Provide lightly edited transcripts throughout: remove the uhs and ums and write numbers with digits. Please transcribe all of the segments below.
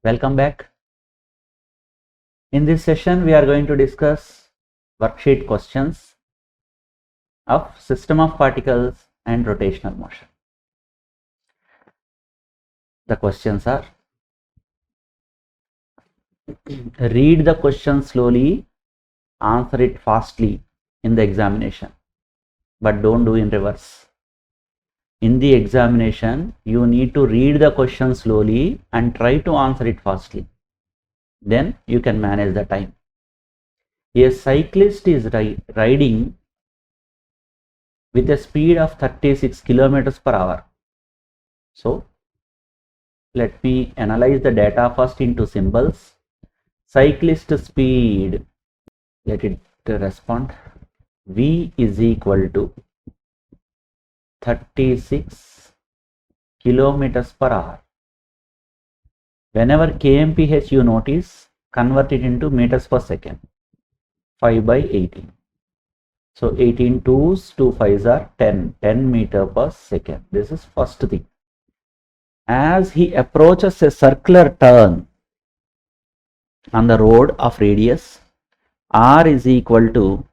Welcome back. In this session, we are going to discuss worksheet questions of system of particles and rotational motion. The questions are: read the question slowly, answer it fastly in the examination, but don't do in reverse. In the examination, you need to read the question slowly and try to answer it fastly. Then you can manage the time. A cyclist is riding with a speed of 36 kilometers per hour. So let me analyze the data first into symbols. Cyclist speed, let it respond. V is equal to 36 kilometers per hour. Whenever kmph you notice, convert it into meters per second. 5 by 18. So 18 2s, 2 5s are 10 meter per second. This is first thing. As he approaches a circular turn on the road of radius, r is equal to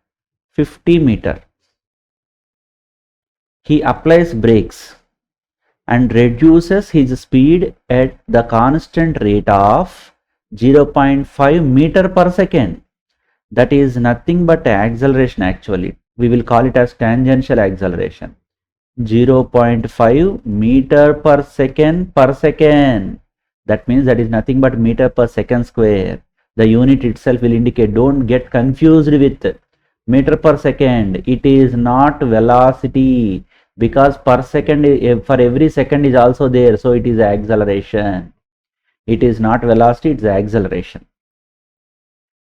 50 meter. He applies brakes and reduces his speed at the constant rate of 0.5 meter per second. That is nothing but acceleration actually. We will call it as tangential acceleration. 0.5 meter per second per second. That means that is nothing but meter per second square. The unit itself will indicate, don't get confused with meter per second. It is not velocity, because per second, for every second is also there, so it is acceleration. It is not velocity, it is acceleration.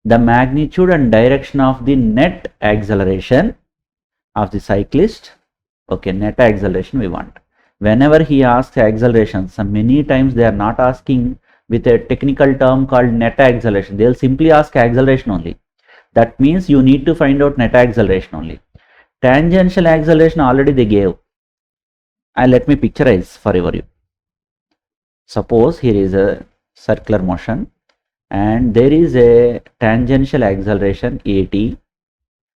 The magnitude and direction of the net acceleration of the cyclist. Okay, net acceleration we want. Whenever he asks acceleration, many times they are not asking with a technical term called net acceleration. They will simply ask acceleration only. That means you need to find out net acceleration only. Tangential acceleration already they gave. Let me picturize for you. Suppose here is a circular motion and there is a tangential acceleration at.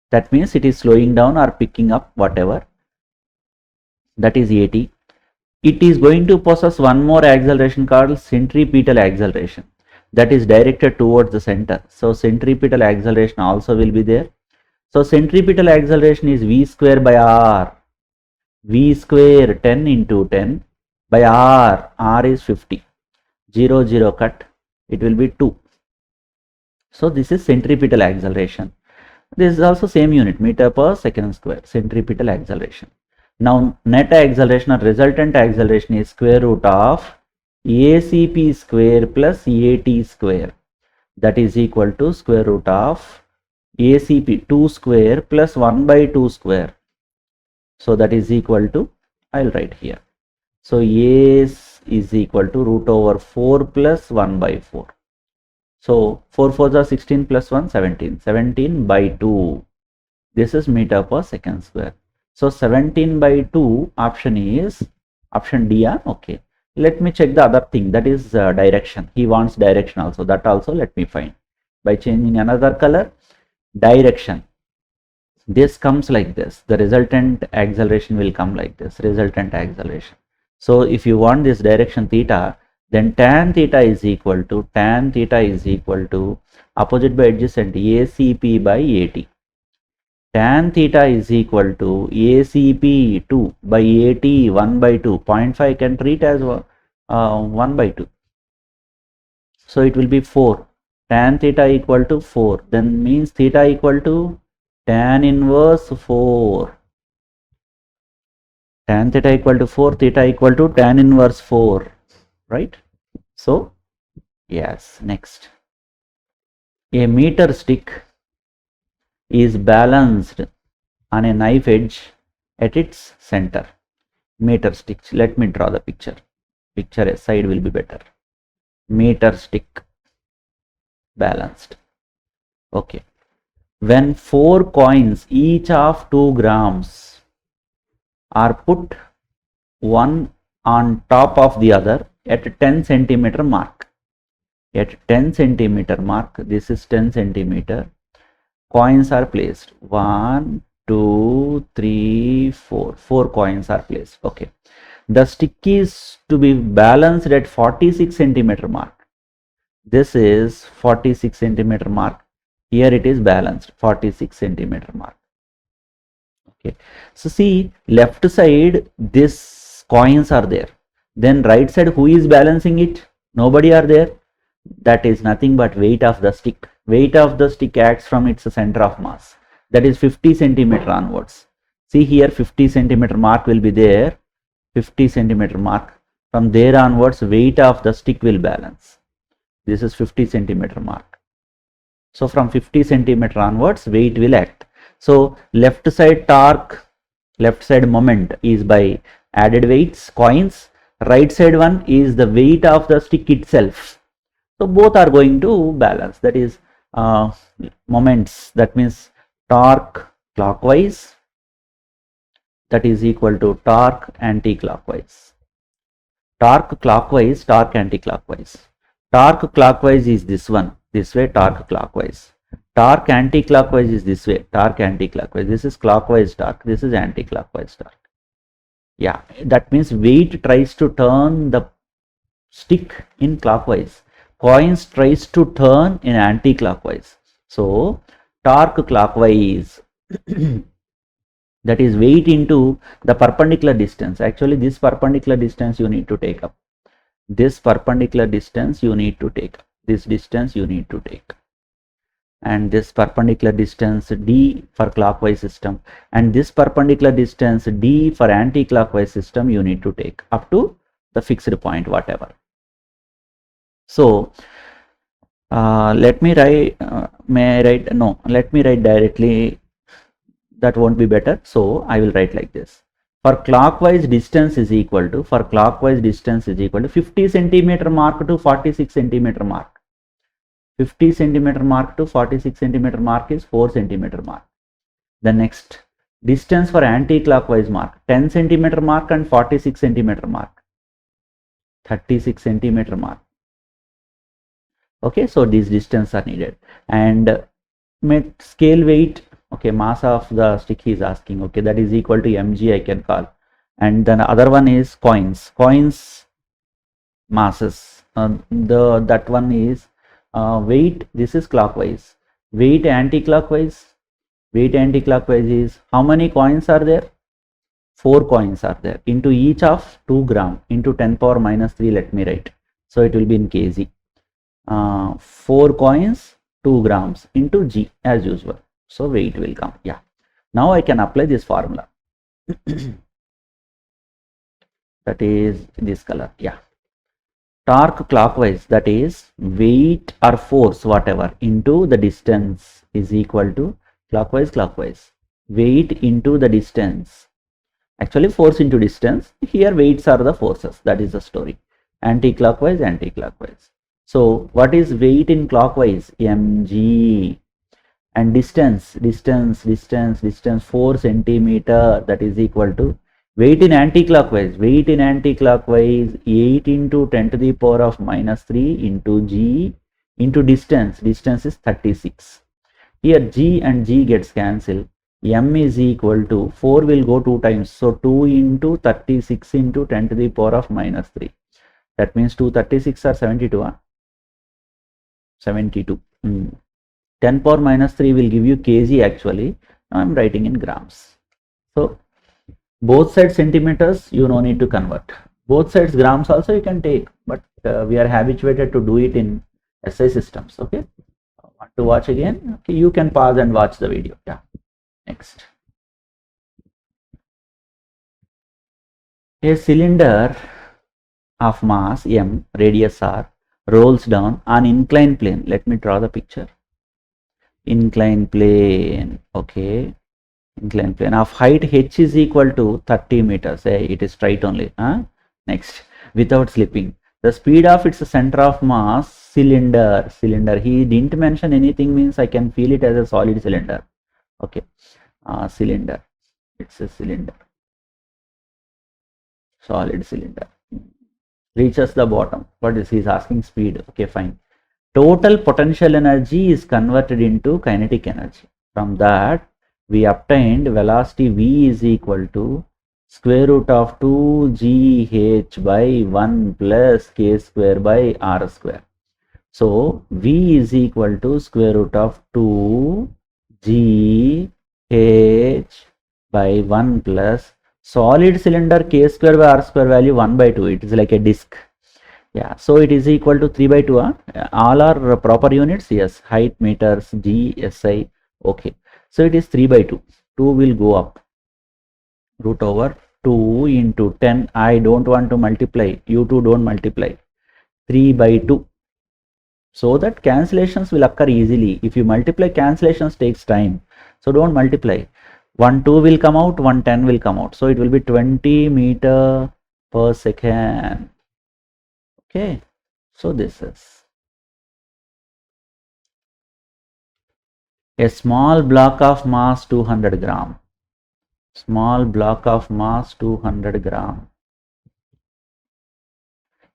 That means it is slowing down or picking up, whatever. That is at. It is going to possess one more acceleration called centripetal acceleration. That is directed towards the center. So centripetal acceleration also will be there. So centripetal acceleration is v square by r. V square 10 into 10 by r. R is 50. 0, 0 cut. It will be 2. So this is centripetal acceleration. This is also same unit, meter per second square, centripetal acceleration. Now net acceleration or resultant acceleration is square root of ACP square plus AT square. That is equal to square root of ACP 2 square plus 1 by 2 square. So that is equal to, I'll write here. So A is equal to root over 4 plus 1 by 4. So 4 4s are 16 plus 1, 17. 17 by 2. This is meter per second square. So 17 by 2 option is option D. Okay. Let me check the other thing, that is direction. He wants direction also. That also let me find by changing another color. Direction. This comes like this. The resultant acceleration will come like this. Resultant acceleration. So if you want this direction theta, then tan theta is equal to opposite by adjacent ACP by AT. Tan theta is equal to ACP 2 by AT 1 by 2. 0.5 can treat as 1 by 2. So it will be 4. Tan theta equal to 4. Then means theta equal to tan inverse 4. Tan theta equal to 4. Theta equal to tan inverse 4. Right? So, yes, next. A meter stick is balanced on a knife edge at its center. Meter stick. Let me draw the picture. Picture aside will be better. Meter stick balanced. Okay. When 4 coins each of 2 grams are put one on top of the other at 10 centimeter mark, at 10 centimeter mark. This is 10 centimeter. Coins are placed. 1, 2, 3, 4. 4 coins are placed. Okay. The stick is to be balanced at 46 centimeter mark. This is 46 centimeter mark. Here it is balanced 46 centimeter mark. Okay. So see, left side this coins are there. Then right side, who is balancing it? Nobody are there. That is nothing but weight of the stick. Weight of the stick acts from its center of mass. That is 50 centimeter onwards. See here 50 centimeter mark will be there. 50 centimeter mark. From there onwards, weight of the stick will balance. This is 50 centimeter mark. So from 50 centimeter onwards, weight will act. So left side torque, left side moment is by added weights, coins. Right side one is the weight of the stick itself. So both are going to balance. That is moments. That means torque clockwise. That is equal to torque anti-clockwise. Torque clockwise, torque anti-clockwise. Torque clockwise is this one. This way, torque clockwise. Torque anti-clockwise is this way. Torque anti-clockwise. This is clockwise torque. This is anti-clockwise torque. Yeah, that means weight tries to turn the stick in clockwise. Coins tries to turn in anti-clockwise. So torque clockwise, that is weight into the perpendicular distance. Actually, this perpendicular distance you need to take up. This perpendicular distance you need to take. This distance you need to take. And this perpendicular distance d for clockwise system, and this perpendicular distance d for anti-clockwise system you need to take up to the fixed point, whatever. So let me write, let me write directly, that won't be better. So I will write like this. For clockwise distance is equal to, 50 centimeter mark to 46 centimeter mark. 50 centimeter mark to 46 centimeter mark is 4 centimeter mark. The next distance for anti-clockwise mark, 10 centimeter mark and 46 centimeter mark, 36 centimeter mark. Okay, so these distance are needed. And scale weight, okay, mass of the stick he is asking, okay, that is equal to mg I can call. And then other one is coins masses, that one is weight. This is clockwise. Weight anti-clockwise is, how many coins are there? 4 coins are there, into each of 2 gram into 10 power minus 3, let me write. So it will be in kg. 4 coins, 2 grams into g as usual. So weight will come. Yeah. Now I can apply this formula. That is this color. Yeah. Torque clockwise, that is weight or force, whatever, into the distance is equal to clockwise. Weight into the distance. Actually, force into distance. Here weights are the forces. That is the story. Anti-clockwise. So what is weight in clockwise? Mg. And distance 4 centimeter, that is equal to weight in anti-clockwise. 8 into 10 to the power of minus 3 into g into distance is 36. Here g and g gets cancelled. M is equal to 4 will go 2 times, so 2 into 36 into 10 to the power of minus 3. That means 236 are 72. 72. 10 power minus 3 will give you kg actually. Now I am writing in grams. So both sides centimeters, you no need to convert. Both sides grams also you can take, but we are habituated to do it in SI systems. Okay. Want to watch again? Okay, you can pause and watch the video. Yeah. Next. A cylinder of mass m, radius r, rolls down on inclined plane. Let me draw the picture. Inclined plane. Okay. Inclined plane of height h is equal to 30 meters. It is straight only. Next, without slipping. The speed of its center of mass, cylinder. He didn't mention anything, means I can feel it as a solid cylinder. Okay. Cylinder. It's a cylinder. Solid cylinder. Reaches the bottom. What is he asking? Speed. Okay, fine. total potential energy is converted into kinetic energy. From that, we obtained velocity V is equal to square root of 2gh by 1 plus k square by r square. So, V is equal to square root of 2gh by 1 plus solid cylinder k square by r square value 1 by 2. It is like a disk. Yeah, so it is equal to 3 by 2. All are proper units. Yes, height meters, G, SI. Okay. So it is 3 by 2. 2 will go up. Root over 2 into 10. I don't want to multiply. You two don't multiply. 3 by 2. So that cancellations will occur easily. If you multiply, cancellations takes time. So don't multiply. 1 2 will come out, 1 10 will come out. So it will be 20 meter per second. Okay. So this is a small block of mass 200 gram. Small block of mass 200 gram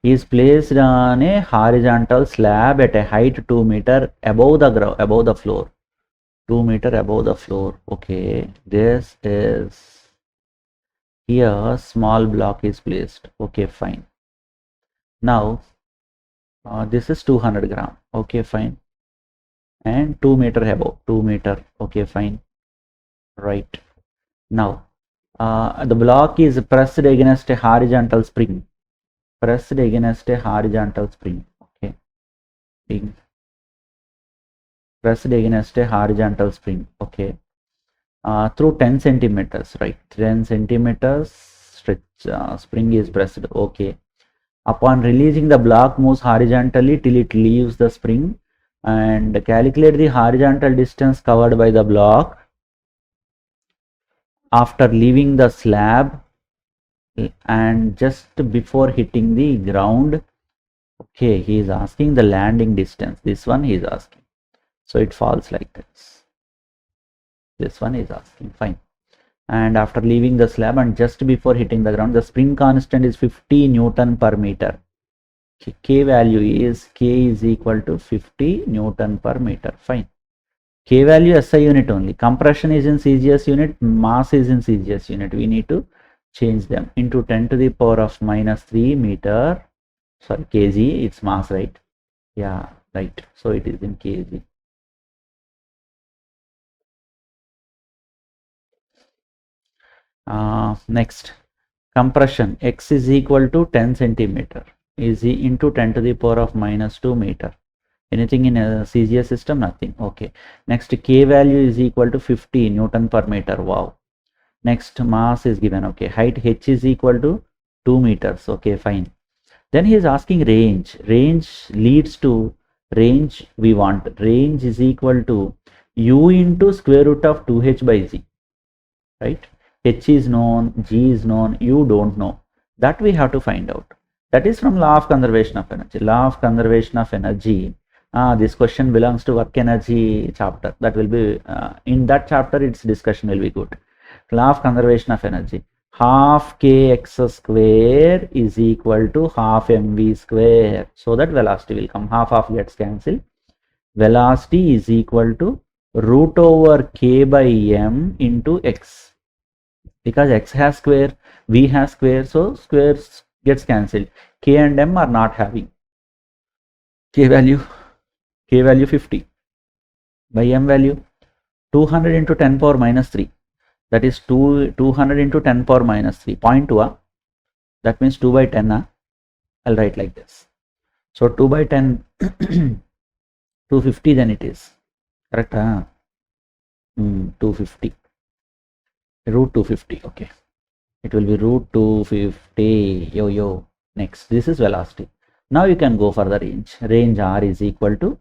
is placed on a horizontal slab at a height 2 meter above the floor. 2 meter above the floor. Okay, this is here small block is placed. Okay, fine. Now this is 200 gram. Okay, fine. And 2 meter above, 2 meter. Okay, fine. Right. Now the block is pressed against a horizontal spring. Pressed against a horizontal spring. Okay. Pressed against a horizontal spring. Okay. Through 10 centimeters, right? 10 centimeters stretch spring is pressed. Okay. Upon releasing, the block moves horizontally till it leaves the spring, and calculate the horizontal distance covered by the block after leaving the slab and just before hitting the ground. Okay, he is asking the landing distance. This one he is asking. So it falls like this. This one is asking. Fine. And after leaving the slab and just before hitting the ground, the spring constant is 50 Newton per meter. K value is K is equal to 50 Newton per meter. Fine. K value SI unit only. Compression is in CGS unit. Mass is in CGS unit. We need to change them into 10 to the power of minus 3 meter. Sorry, kg. It's mass, right? Yeah, right. So it is in kg. Next, compression x is equal to 10 centimeter is into 10 to the power of minus 2 meter. Anything in a CGS system? Nothing. Okay. Next, K value is equal to 50 Newton per meter. Wow. Next, mass is given. Okay. Height h is equal to 2 meters. Okay, fine. Then he is asking range. Range leads to range we want. Range is equal to u into square root of 2h by z. Right? H is known, G is known, you don't know. That we have to find out. That is from law of conservation of energy. Law of conservation of energy. This question belongs to work energy chapter. That will be in that chapter. Its discussion will be good. Law of conservation of energy. Half kx square is equal to half mv square. So that velocity will come. Half gets cancelled. Velocity is equal to root over k by m into x. Because x has square, v has square, so squares gets cancelled. K and m are not having. K value 50 by m value 200 into 10 power minus 3. That is 200 into 10 power minus 3. 0.2. That means 2 by 10. I'll write like this. So 2 by 10, 250 then it is. Correct? 250. Root 250. Okay. It will be root 250. Yo. Next, this is velocity. Now you can go for the range. Range R is equal to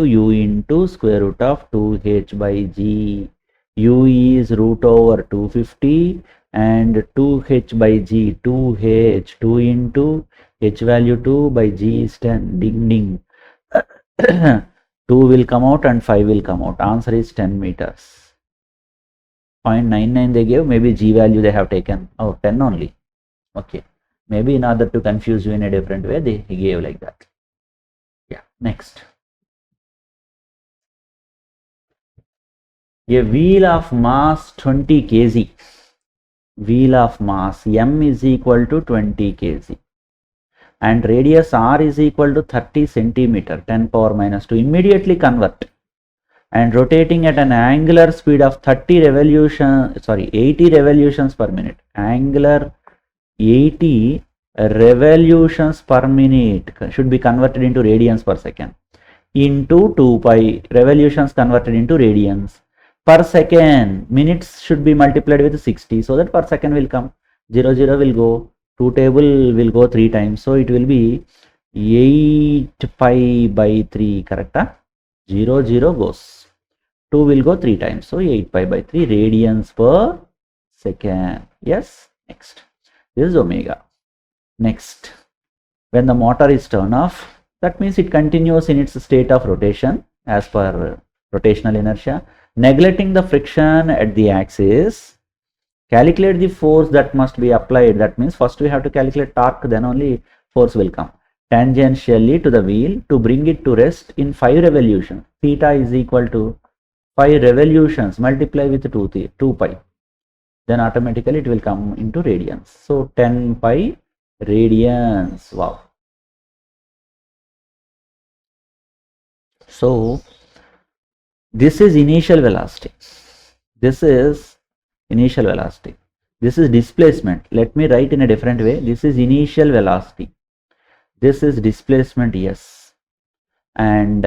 u into square root of 2h by g. U is root over 250 and 2h by g, 2h, 2 into h value 2 by g is 10. Ding ding. 2 will come out and 5 will come out. Answer is 10 meters. 0.99 they gave, maybe g value they have taken. 10 only. Okay. Maybe in order to confuse you in a different way, they gave like that. Yeah, next. A wheel of mass 20 kg. Wheel of mass m is equal to 20 kg. And radius r is equal to 30 centimeter, 10 power minus 2. Immediately convert. And rotating at an angular speed of 80 revolutions per minute. Angular 80 revolutions per minute should be converted into radians per second into 2 pi revolutions converted into radians per second. Minutes should be multiplied with 60 so that per second will come. 0 will go, 2 table will go 3 times, so it will be 8 pi by 3, correct? 0 goes, 2 will go 3 times, so 8 pi by 3 radians per second. Yes, next. This is omega. Next, when the motor is turned off, that means it continues in its state of rotation as per rotational inertia. Neglecting the friction at the axis, calculate the force that must be applied. That means first we have to calculate torque, then only force will come. Tangentially to the wheel to bring it to rest in 5 revolutions. Theta is equal to 5 revolutions, multiply with 2 pi. Then automatically it will come into radians. So 10 pi radians. Wow. So this is initial velocity. This is initial velocity. This is displacement. Let me write in a different way. This is initial velocity. This is displacement, yes. And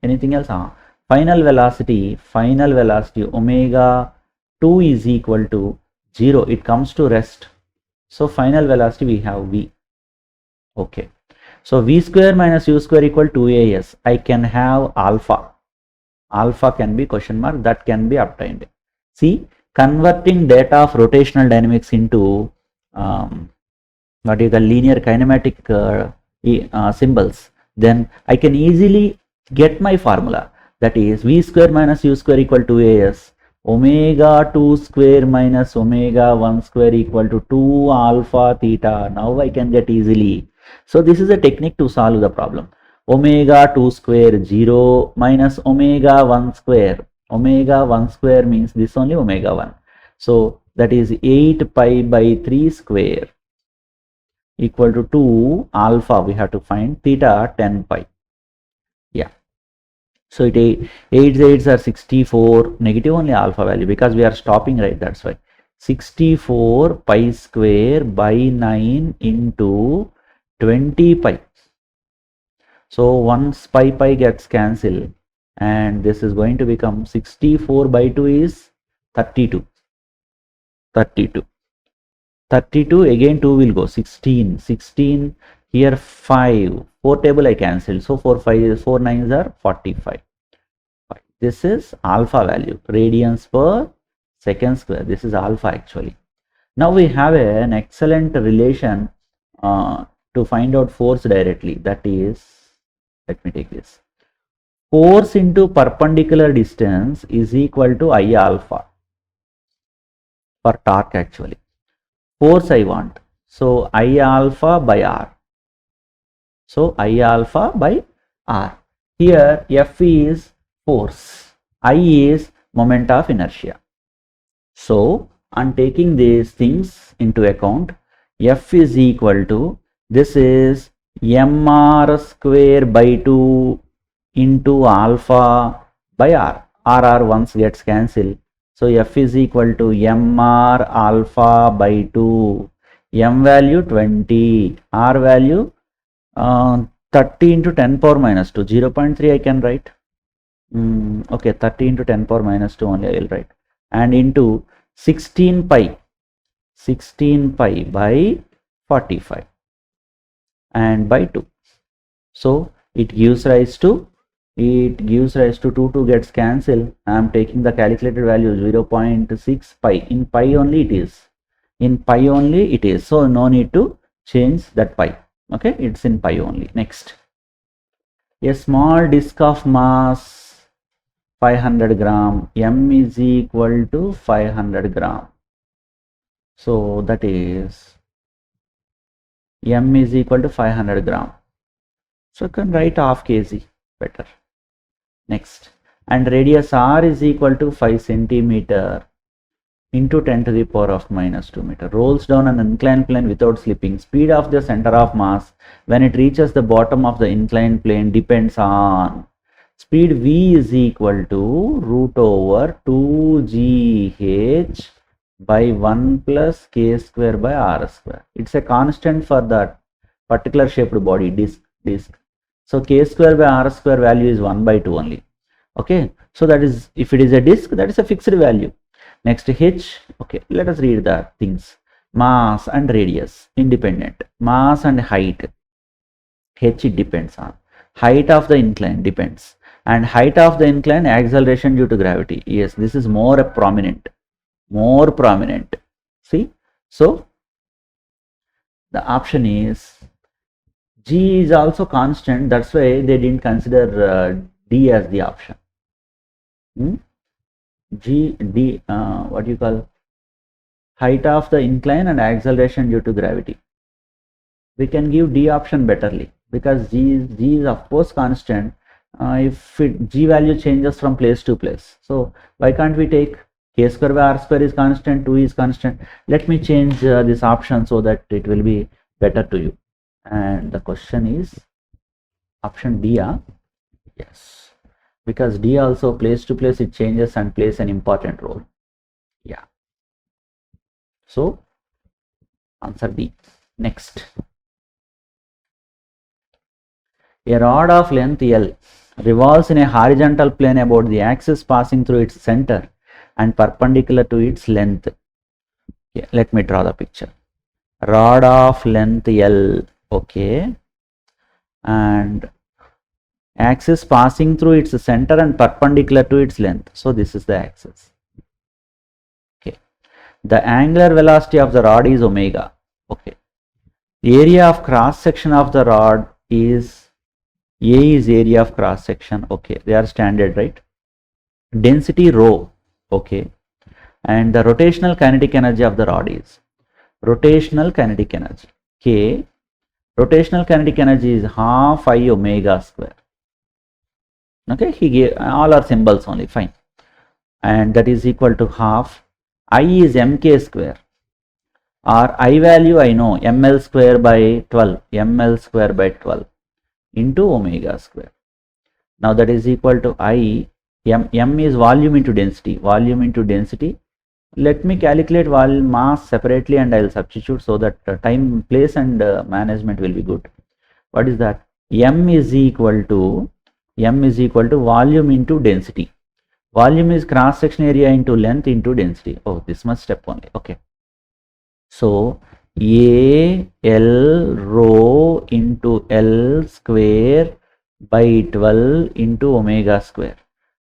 anything else? Final velocity omega 2 is equal to 0. It comes to rest. So final velocity we have v. Okay. So v square minus u square equal to 2as. I can have alpha. Alpha can be question mark, that can be obtained. See, converting data of rotational dynamics into what you call linear kinematic symbols, then I can easily get my formula. That is v square minus u square equal to as omega 2 square minus omega 1 square equal to 2 alpha theta. Now I can get easily. So this is a technique to solve the problem. Omega 2 square 0 minus omega 1 square. Omega 1 square means this only omega 1. So that is 8 pi by 3 square equal to 2 alpha. We have to find theta 10 pi. Yeah. So it 8s are 64, negative only alpha value because we are stopping, right? That's why 64 pi square by 9 into 20 pi. So once pi gets cancelled and this is going to become 64 by 2 is 32. 32 again 2 will go 16 here 5, 4 table I cancelled, so 4 9s are 45. This is alpha value, radians per second square. This is alpha actually. Now we have an excellent relation to find out force directly. That is, let me take this. Force into perpendicular distance is equal to I alpha for torque actually. Force I want. So I alpha by R. So I alpha by R. Here F is force. I is moment of inertia. So on taking these things into account, F is equal to, this is mr square by 2 into alpha by R. R once gets cancelled. So F is equal to mr alpha by 2. M value 20. R value 30 into 10 power minus 2. 0.3 I can write. Okay, 30 into 10 power minus 2 only I will write. And into 16 pi by 45 and by 2. So it gives rise to 2 gets cancelled. I am taking the calculated value 0.6 pi. In pi only it is. So no need to change that pi. Okay, it's in pi only. Next, a small disk of mass 500 gram, m is equal to 500 gram. So that is m is equal to 500 gram. So you can write half kg better. Next, and radius r is equal to 5 centimeter into 10 to the power of minus 2 meter. Rolls down an inclined plane without slipping. Speed of the center of mass when it reaches the bottom of the inclined plane depends on speed v is equal to root over 2gh by 1 plus k square by r square. It's a constant for that particular shaped body, disc. So k square by r square value is 1 by 2 only. Okay, so that is, if it is a disc, that is a fixed value. Next, h, okay, let us read the things. Mass and radius, independent. Mass and height, h it depends on. Height of the incline depends. And height of the incline, acceleration due to gravity. Yes, this is more prominent. More prominent. See? So, the option is G is also constant. That's why they didn't consider D as the option. G, D, what you call height of the incline and acceleration due to gravity. We can give D option betterly because G is of course constant. If G value changes from place to place, so why can't we take k square by r square is constant, 2 is constant. Let me change this option so that it will be better to you. And the question is option D. Yes, because D also place to place it changes and plays an important role. Yeah, so answer D. Next, a rod of length L revolves in a horizontal plane about the axis passing through its center and perpendicular to its length. Yeah, let me draw the picture. Rod of length L, okay, and axis passing through its center and perpendicular to its length. So this is the axis. Okay, the angular velocity of the rod is omega. Okay, the area of cross section of the rod is A is area of cross section. Okay, they are standard, right? Density rho. Okay, and the rotational kinetic energy of the rod is rotational kinetic energy K. Rotational kinetic energy is half I omega square. Okay, he gave all our symbols only, fine, and that is equal to half I is mk square, or I value I know, ml square by 12, ml square by 12 into omega square. Now that is equal to I, m is volume into density, Let me calculate mass separately and I will substitute so that time, place and management will be good. What is that? M is equal to volume into density. Volume is cross section area into length into density. Oh, this much step only. Okay. So A L rho into L square by 12 into omega square.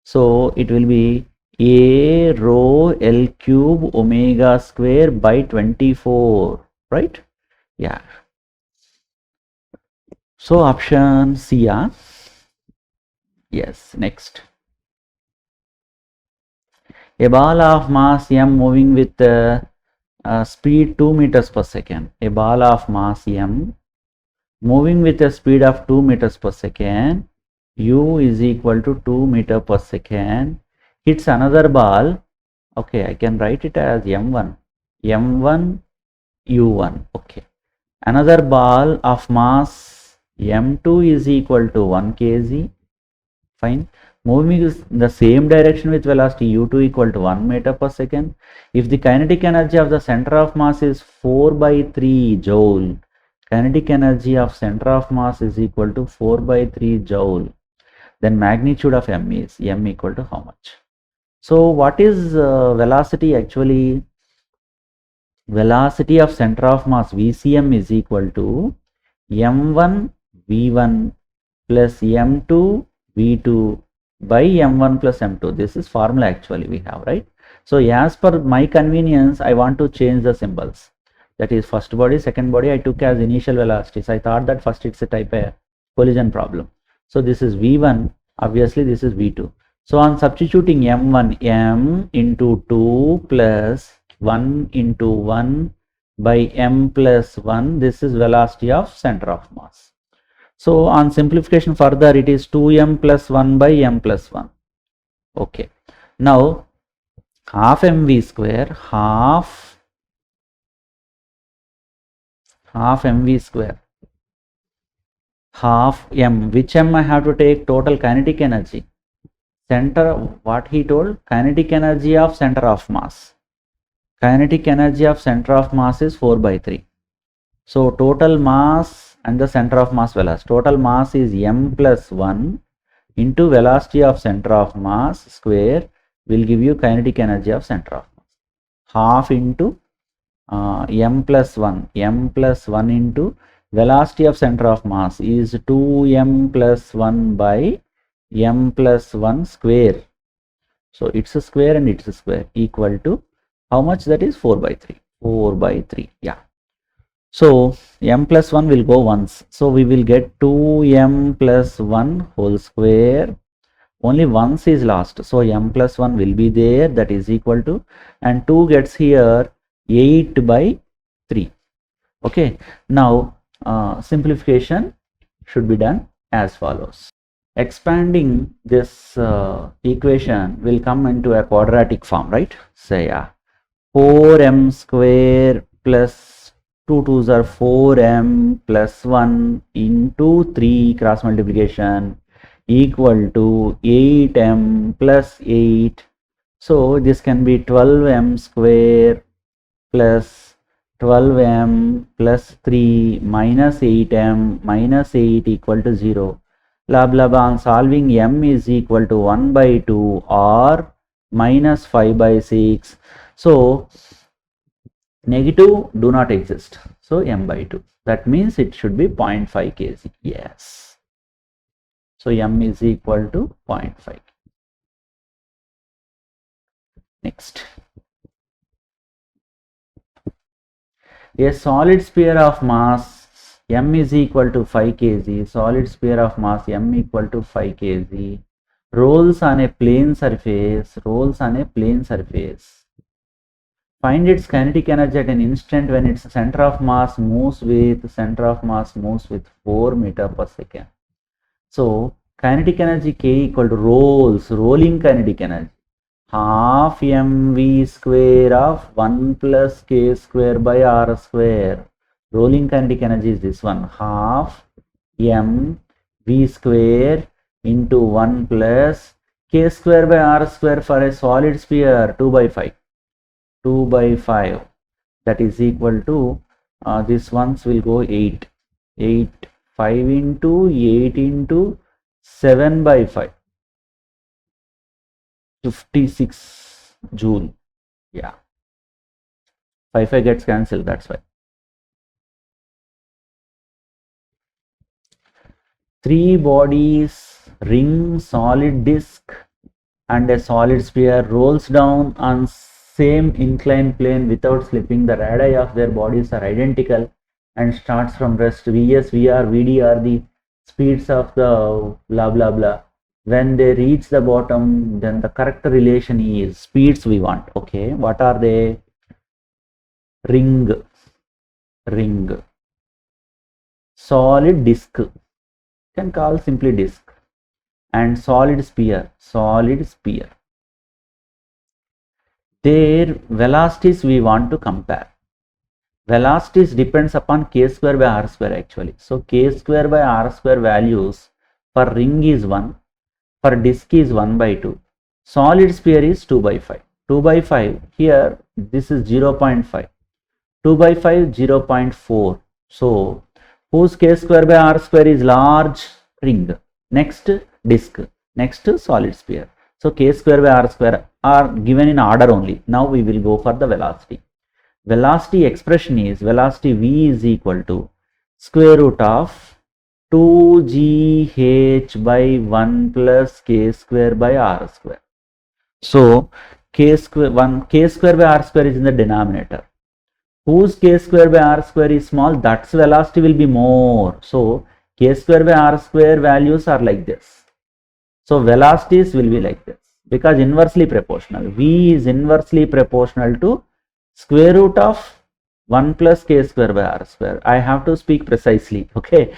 So it will be A rho L cube omega square by 24, right? Yeah. So option C. Yes. Next, a ball of mass m moving with speed 2 meters per second. A ball of mass m moving with a speed of 2 meters per second, u is equal to 2 meter per second, hits another ball. Okay, I can write it as m1 u1. Okay, another ball of mass m2 is equal to 1 kg. Fine, moving in the same direction with velocity u2 equal to 1 meter per second. If the kinetic energy of the center of mass is 4 by 3 joule, kinetic energy of center of mass is equal to 4 by 3 joule, then magnitude of m is m equal to how much? So what is velocity actually? Velocity of center of mass VCM is equal to m1 v1 plus m2 v2 by m1 plus m2. This is formula actually we have, right? So as per my convenience, I want to change the symbols. That is first body, second body I took as initial velocities. I thought that first it's a type of collision problem. So this is v1, obviously this is v2. So on substituting m1, m into 2 plus 1 into 1 by m plus 1, this is velocity of center of mass. So on simplification further, it is 2m plus 1 by m plus 1. Okay. Now half mv square, half mv square, half m. Which m I have to take? Total kinetic energy. Center, what he told? Kinetic energy of center of mass. Kinetic energy of center of mass is 4 by 3. So total mass and the center of mass velocity. Total mass is m plus 1 into velocity of center of mass square will give you kinetic energy of center of mass. Half into m plus 1 into velocity of center of mass is 2m plus 1 by m plus 1 square. So it's a square and it's a square equal to how much? That is 4 by 3. 4 by 3. Yeah. So m plus 1 will go once. So we will get 2m plus 1 whole square. Only once is lost. So m plus 1 will be there. That is equal to, and 2 gets here 8 by 3. Okay. Now simplification should be done as follows. Expanding this equation will come into a quadratic form, right? So yeah, 4m square plus 2 2s are 4m plus 1 into 3 cross multiplication equal to 8m plus 8. So this can be 12m square plus 12m plus 3 minus 8m minus 8 equal to 0. Blah blah blah. On solving, m is equal to 1 by 2 or minus 5 by 6. So negative do not exist. So m by 2. That means it should be 0.5 kg. Yes. So m is equal to 0.5. Next. A solid sphere of mass m is equal to 5 kg. Solid sphere of mass m equal to 5 kg. Rolls on a plane surface. Find its kinetic energy at an instant when its center of mass moves with 4 meter per second. So kinetic energy K equal to rolling kinetic energy, half mv square of 1 plus k square by r square. Rolling kinetic energy is this one, half m v square into 1 plus k square by r square for a solid sphere, 2 by 5. 2 by 5, that is equal to this ones will go 8 5 into 8 into 7 by 5, 56 joule. Yeah, 5 gets cancelled, that's why. 3 bodies, ring, solid disc and a solid sphere rolls down on same inclined plane without slipping. The radii of their bodies are identical and starts from rest. Vs, Vr, Vd are the speeds of the blah blah blah. When they reach the bottom, then the correct relation is speeds we want. Okay, what are they? Ring, solid disc, can call simply disc, and solid sphere. Their velocities we want to compare. Velocities depends upon k square by r square actually. So k square by r square values for ring is 1, for disc is 1 by 2. Solid sphere is 2 by 5. 2 by 5, here this is 0.5. 2 by 5, 0.4. So whose k square by r square is large? Ring. Next disc. Next solid sphere. So k square by r square are given in order only. Now we will go for the velocity. Velocity expression is velocity v is equal to square root of 2gh by 1 plus k square by r square. So k square by r square is in the denominator. Whose k square by r square is small, that's velocity will be more. So k square by r square values are like this. So velocities will be like this because inversely proportional. V is inversely proportional to square root of 1 plus k square by r square. I have to speak precisely, okay?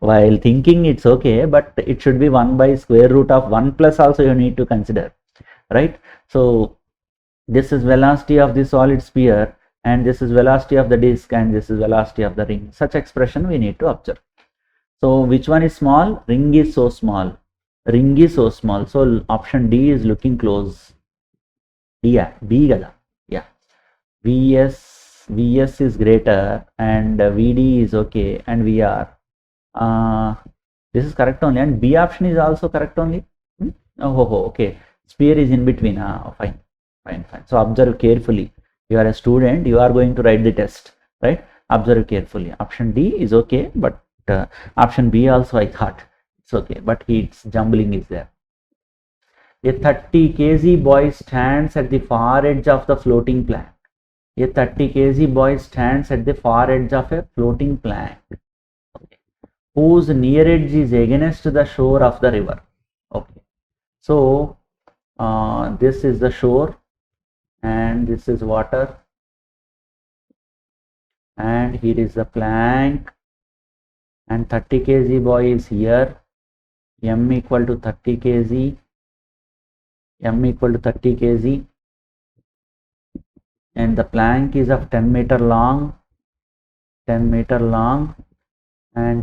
While thinking it's okay, but it should be 1 by square root of 1 plus also you need to consider, right? So this is velocity of the solid sphere, and this is velocity of the disk, and this is velocity of the ring. Such expression we need to observe. So which one is small? Ring is so small. Ring is so small. So option D is looking close. D, B gada. Yeah. Vs is greater and Vd is okay and Vr. This is correct only, and B option is also correct only. Okay. Sphere is in between. Fine. So observe carefully. You are a student. You are going to write the test, right? Observe carefully. Option D is okay, but option B also I thought it's okay, but its jumbling is there. A 30 kg boy stands at the far edge of the floating plank. A 30 kg boy stands at the far edge of a floating plank, okay, whose near edge is against the shore of the river. Okay, so this is the shore and this is water, and here is the plank, and 30 kg boy is here. M equal to 30 kg. M equal to 30 kg. And the plank is of 10 meter long, and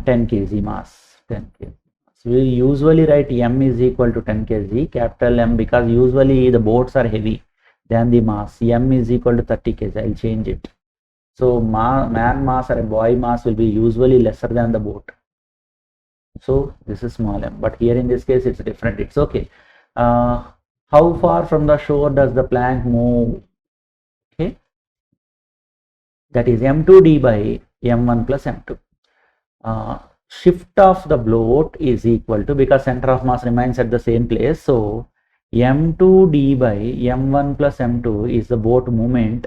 10 kg mass, 10 kg. So we usually write M is equal to 10 kg, capital M, because usually the boats are heavy than the mass. M is equal to 30 kg. I'll change it. So man mass or a boy mass will be usually lesser than the boat. So this is small m, but here in this case it's different. It's okay. How far from the shore does the plank move? Okay, that is m2d by m1 plus m2. Shift of the boat is equal to, because center of mass remains at the same place, so m2d by m1 plus m2 is the boat movement.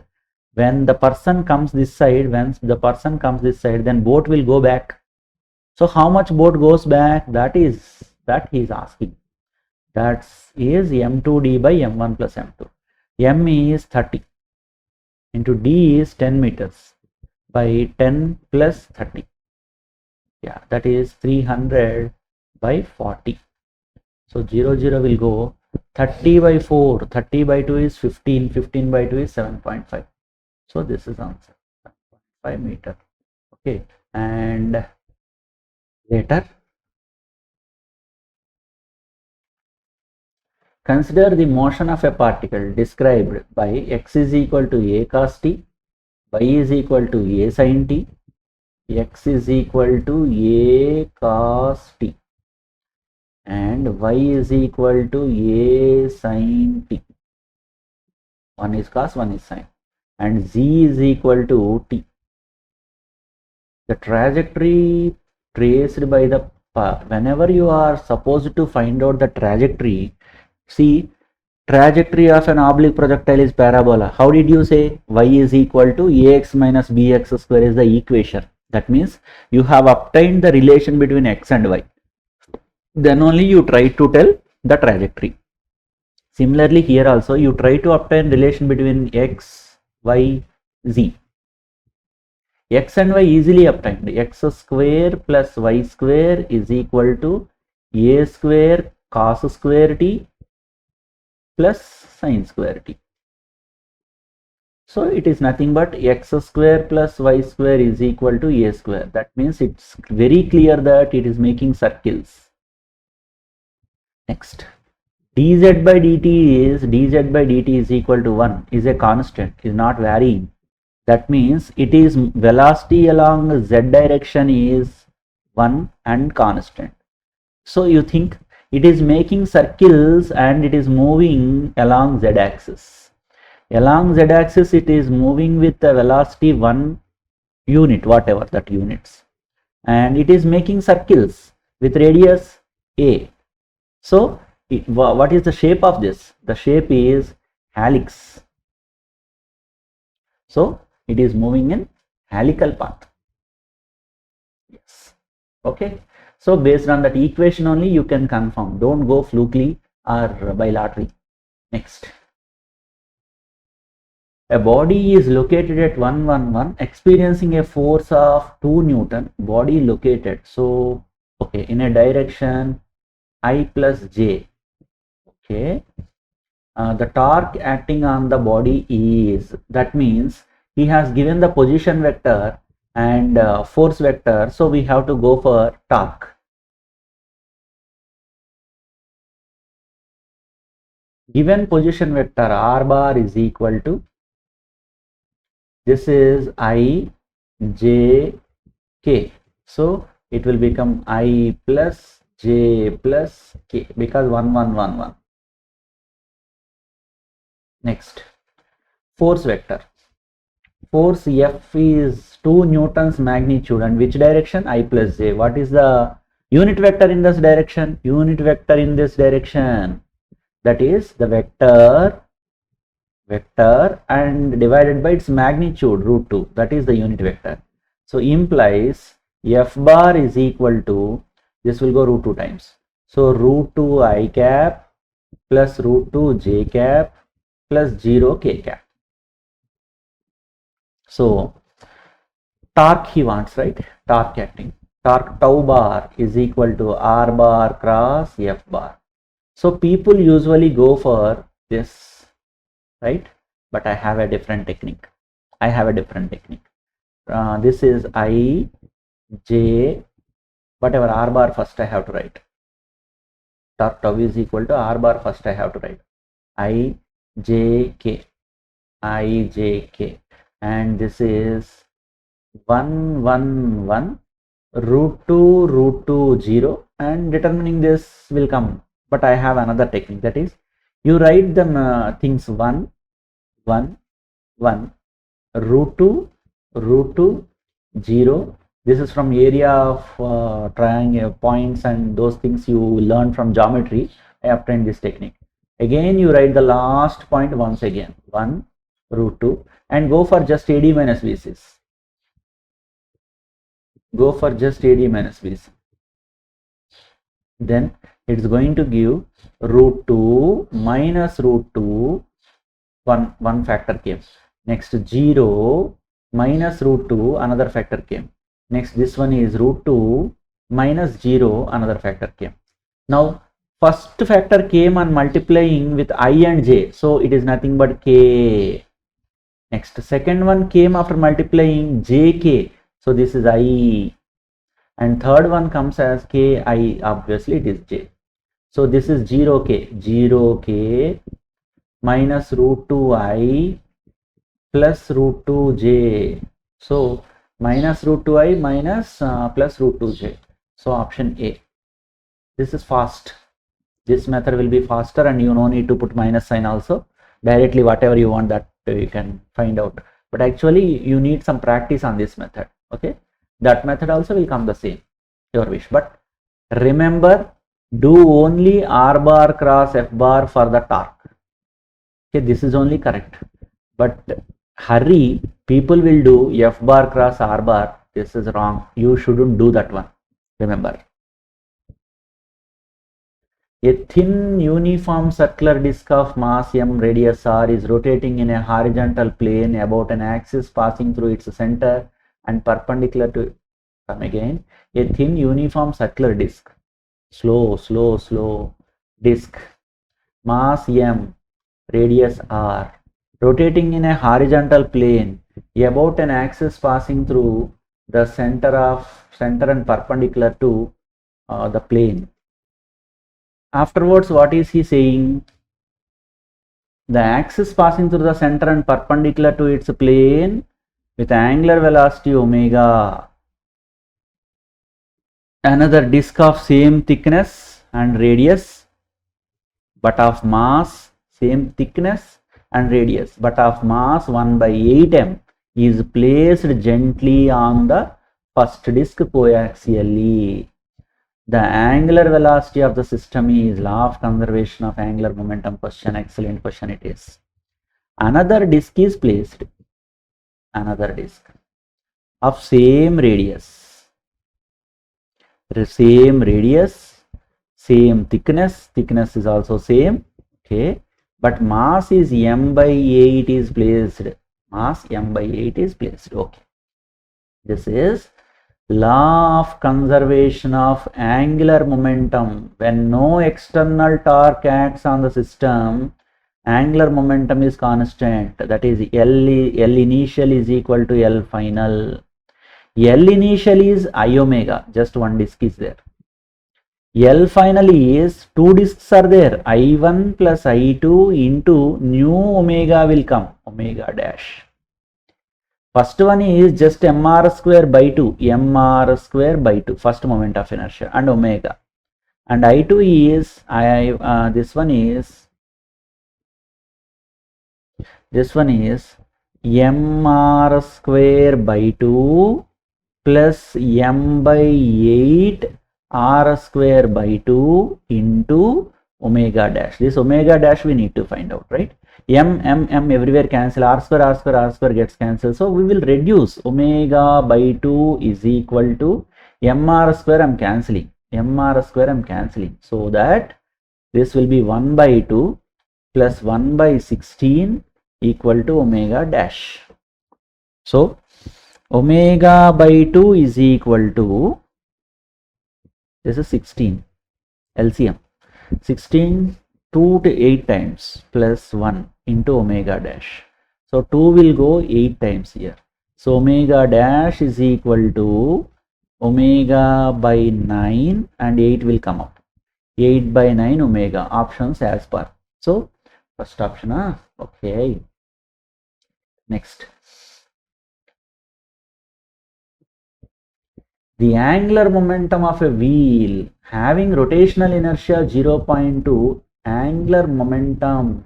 When the person comes this side, then boat will go back. So how much boat goes back? That he is asking. That is m2d by m1 plus m2. M is 30 into d is 10 meters by 10 plus 30. Yeah, that is 300 by 40. So 0 will go. 30 by 4, 30 by 2 is 15, 15 by 2 is 7.5. So this is answer, 7.5 meter. Okay, and later consider the motion of a particle described by x is equal to a cos t, y is equal to a sin t, x is equal to a cos t, and y is equal to a sin t. One is cos, one is sin, and z is equal to t. The trajectory traced by the whenever you are supposed to find out the trajectory, see, trajectory of an oblique projectile is parabola. How did you say? Y is equal to ax minus bx square is the equation. That means you have obtained the relation between x and y. Then only you try to tell the trajectory. Similarly, here also you try to obtain relation between x, y, z. X and y easily obtained. X square plus y square is equal to a square cos square t plus sin square t. So it is nothing but x square plus y square is equal to a square. That means it's very clear that it is making circles. Next, dz by dt is equal to 1, is a constant, is not varying. That means it is velocity along z direction is 1 and constant. So you think it is making circles and it is moving along z axis. Along z axis it is moving with the velocity 1 unit, whatever that units, and it is making circles with radius a. So what is the shape of this? The shape is helix. So it is moving in helical path. Yes. Okay. So based on that equation only you can confirm. Don't go flukely or by lottery. Next. A body is located at 111, experiencing a force of 2 Newton, body located. So, okay, in a direction I plus J, okay, the torque acting on the body is, that means he has given the position vector and force vector, so we have to go for torque. Given position vector r bar is equal to, this is I j k, so it will become I plus j plus k, because 1111. Next, force vector. Force F is 2 Newtons magnitude, and which direction? I plus j. What is the unit vector in this direction? Unit vector in this direction, that is the vector and divided by its magnitude, root 2, that is the unit vector. So implies F bar is equal to, this will go root 2 times, so root 2 I cap plus root 2 j cap plus 0 k cap. So torque he wants, right? Torque acting, torque tau bar is equal to r bar cross F bar. So people usually go for this, right? But I have a different technique. This is I j, whatever, r bar first I have to write. Torque tau is equal to r bar first I have to write. I j k, and this is 111 root 2 0, and determining this will come. But I have another technique, that is you write them things 1 1 1 root 2 0. This is from area of triangle points and those things you learn from geometry. I obtained this technique. Again you write the last point once again, 1 root 2, and go for just AD minus BCs. Go for just AD minus BC. Then it's going to give root 2 minus root 2, one factor came. Next 0 minus root 2, another factor came. Next this one is root 2 minus 0, another factor came. Now first factor came on multiplying with I and j, so it is nothing but k. Next second one came after multiplying jk, so this is I, and third one comes as ki, obviously it is j. So this is 0k minus root 2i plus root 2j. So minus root 2i minus plus root 2j. So option A. This is fast. This method will be faster, and you no need to put minus sign also. Directly whatever you want, that you can find out. But actually you need some practice on this method. Okay, that method also will come the same, your wish. But remember, do only r bar cross f bar for the torque. Okay, this is only correct. But hurry, people will do f bar cross r bar. This is wrong. You shouldn't do that one. Remember. A thin uniform circular disk of mass m, radius r, is rotating in a horizontal plane about an axis passing through its center and perpendicular to, come again, a thin uniform circular disk, slow disk, mass m, radius r, rotating in a horizontal plane about an axis passing through the center and perpendicular to the plane. Afterwards, what is he saying? The axis passing through the center and perpendicular to its plane with angular velocity omega. Another disk of same thickness and radius, but of mass, same thickness and radius, but of mass 1 by 8m, is placed gently on the first disk coaxially. The angular velocity of the system is law of conservation of angular momentum question. Excellent question it is. Another disk is placed, another disk of same radius, same thickness is also same, okay, but mass is m by 8 is placed. Mass m by 8 is placed. Okay. This is law of conservation of angular momentum. When no external torque acts on the system, angular momentum is constant. That is L initial is equal to L final. L initial is I omega. Just one disk is there. L final is two disks are there. I1 plus I2 into new omega will come. Omega dash. First one is just mr square by 2. Mr square by 2. First moment of inertia and omega. And I2 is this one is mr square by 2 plus m by 8 r square by 2 into omega dash. This omega dash we need to find out, right? M everywhere cancel, r square gets cancelled. So we will reduce omega by 2 is equal to mr square. I'm cancelling. Mr square I'm cancelling. So that this will be 1 by 2 plus 1 by 16 equal to omega dash. So omega by 2 is equal to, this is 16 LCM. 16 2 to 8 times plus 1 into omega dash. So 2 will go 8 times here. So omega dash is equal to omega by 9 and 8 will come up. 8 by 9 omega. Options as per. So first option. Okay. Next. The angular momentum of a wheel having rotational inertia 0.2, angular momentum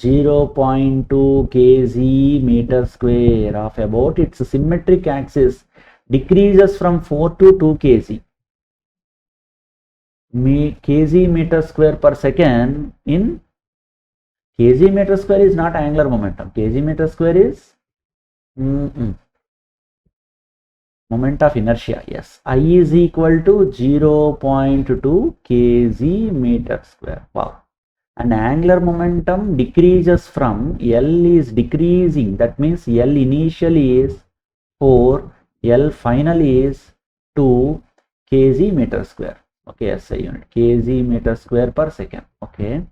0.2 kg meter square of about its symmetric axis decreases from 4 to 2 kg. Kg meter square per second in kg meter square is not angular momentum. Kg meter square is moment of inertia. Yes, I is equal to 0.2 kg meter square. Wow. And angular momentum decreases from L is decreasing. That means L initial is 4, L final is 2 kg meter square. Okay, SI unit. Kg meter square per second. Okay.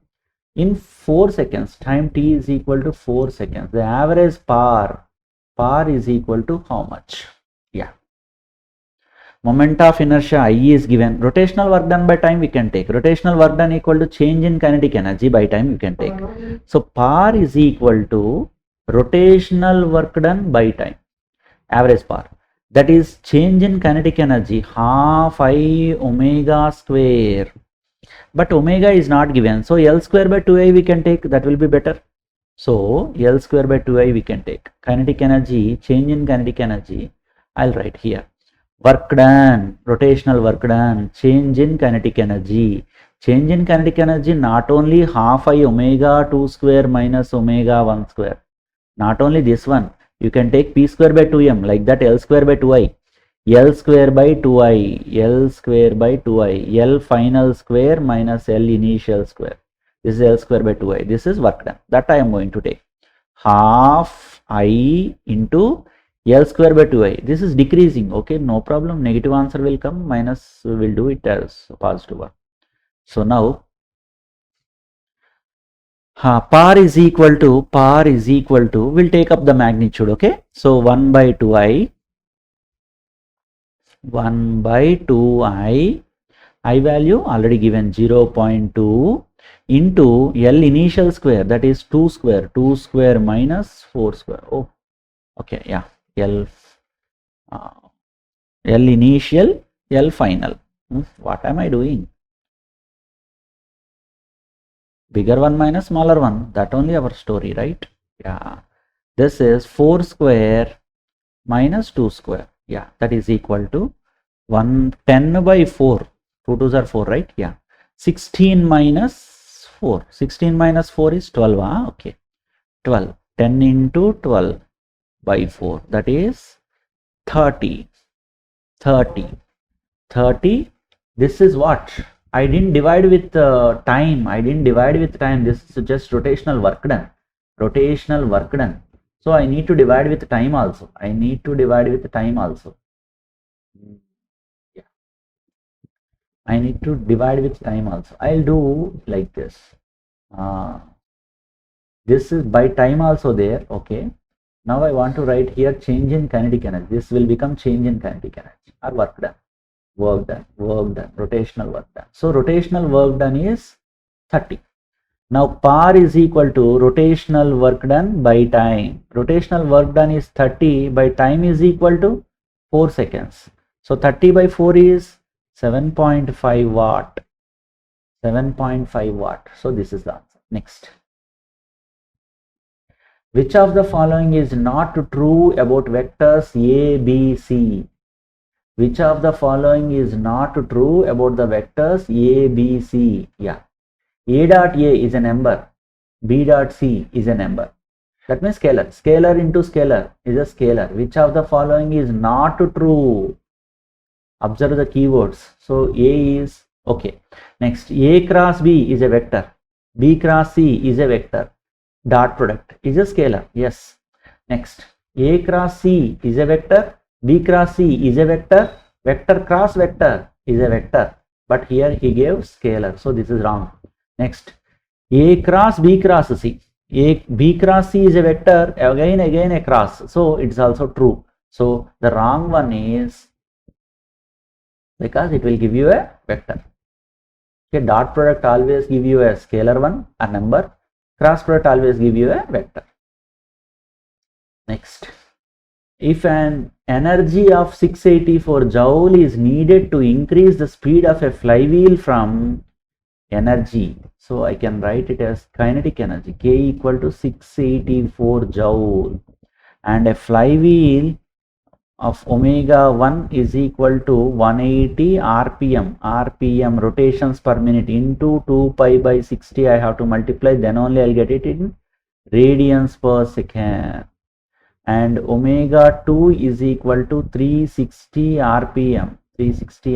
In 4 seconds, time t is equal to 4 seconds. The average power is equal to how much? Yeah. Moment of inertia I is given. Rotational work done by time we can take. Rotational work done equal to change in kinetic energy by time you can take. So power is equal to rotational work done by time. Average power. That is change in kinetic energy half I omega square. But omega is not given. So L square by 2I we can take. That will be better. So L square by 2I we can take. Kinetic energy, change in kinetic energy. I'll write here. Work done, rotational work done, change in kinetic energy. Change in kinetic energy not only half I omega 2 square minus omega 1 square. Not only this one, you can take p square by 2m, like that L square by 2I. L square by 2I, L square by 2I, L final square minus L initial square. This is L square by 2I. This is work done. That I am going to take. Half I into L square by 2I. This is decreasing. Okay, no problem. Negative answer will come. Minus, we will do it as positive one. So now, power is equal to, we'll take up the magnitude. Okay, so 1 by 2I, 1 by 2I, I value already given 0.2 into L initial square, that is 2 square minus 4 square. Oh, okay, yeah. L initial, L final. What am I doing? Bigger one minus smaller one. That only our story, right? Yeah. This is 4 square minus 2 square. Yeah, that is equal to 10 by 4. 2 2s are 4, right? Yeah. 16 minus 4. 16 minus 4 is 12. Okay. 12. 10 into 12. By 4, that is 30. This is what I didn't divide with time. I didn't divide with time. This is just rotational work done. Rotational work done. So I need to divide with time also. I need to divide with time also. Yeah. I need to divide with time also. I'll do like this. This is by time also there. Okay. Now I want to write here change in kinetic energy. This will become change in kinetic energy or work done. Work done, rotational work done. So rotational work done is 30. Now par is equal to rotational work done by time. Rotational work done is 30 by time is equal to 4 seconds. So 30 by 4 is 7.5 watt. 7.5 watt. So this is the answer. Next. Which of the following is not true about vectors A, B, C? Which of the following is not true about the vectors A, B, C? Yeah. A dot A is a number. B dot C is a number. That means scalar. Scalar into scalar is a scalar. Which of the following is not true? Observe the keywords. So A is okay. Next, A cross B is a vector. B cross C is a vector. Dot product is a scalar. Yes. Next, A cross C is a vector. B cross C is a vector. Vector cross vector is a vector. But here he gave scalar. So this is wrong. Next, A cross B cross C. B cross C is a vector. Again a cross. So it's also true. So the wrong one is because it will give you a vector. Okay, dot product always give you a scalar one, a number. Cross product always give you a vector. Next. If an energy of 684 joule is needed to increase the speed of a flywheel from energy, so I can write it as kinetic energy, K equal to 684 joule, and a flywheel of omega 1 is equal to 180 rpm rotations per minute into 2 pi by 60. I have to multiply, then only I'll get it in radians per second. And omega 2 is equal to 360 rpm. 360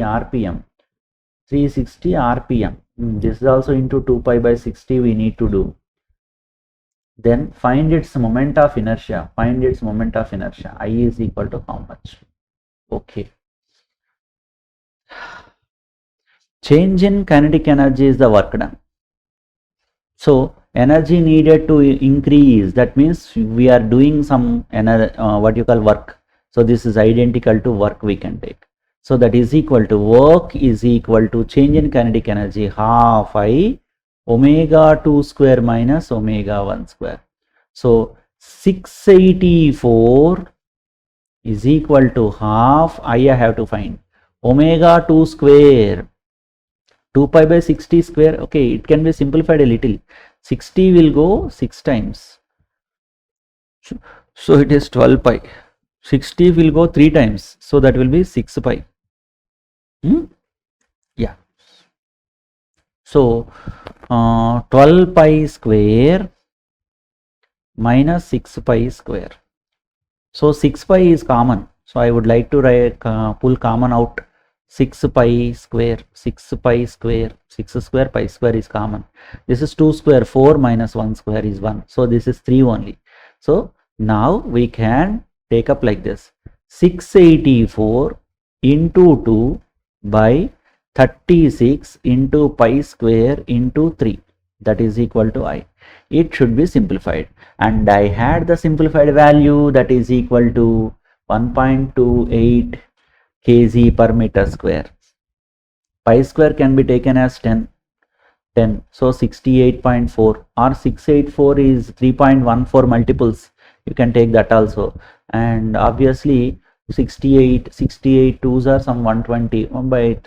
rpm. This is also into 2 pi by 60 we need to do. Then find its moment of inertia. Find its moment of inertia. I is equal to how much? Okay. Change in kinetic energy is the work done. So energy needed to increase, that means we are doing some what you call work. So this is identical to work we can take. So that is equal to work is equal to change in kinetic energy half I omega 2 square minus omega 1 square. So 684 is equal to half I have to find omega 2 square. 2 pi by 60 square. Okay, it can be simplified a little. 60 will go 6 times. So it is 12 pi. 60 will go 3 times. So that will be 6 pi. Yeah. So 12 pi square minus 6 pi square. So 6 pi is common. So I would like to write pull common out. 6 pi square, 6 pi square, 6 square, pi square is common. This is 2 square, 4 minus 1 square is 1. So this is 3 only. So now we can take up like this. 684 into 2 by 36 into pi square into 3. That is equal to I. It should be simplified. And I had the simplified value that is equal to 1.28 kg per meter square. Pi square can be taken as 10. So 68.4 or 684 is 3.14 multiples. You can take that also. And obviously 68 twos are some 120 by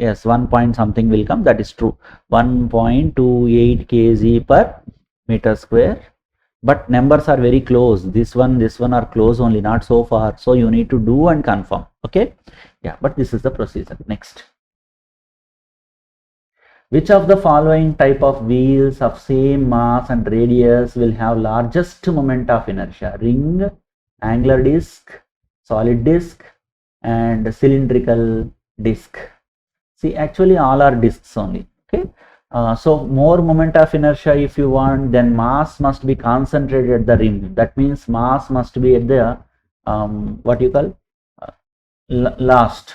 yes 1 point something will come. That is true. 1.28 kg per meter square. But numbers are very close. This one are close only, not so far. So you need to do and confirm. Okay. Yeah, but this is the procedure. Next. Which of the following type of wheels of same mass and radius will have largest moment of inertia? Ring, angular disc, solid disc, and cylindrical disc. See, actually all are disks only. Okay. So more moment of inertia if you want, then mass must be concentrated at the rim. That means mass must be at the what you call uh, last.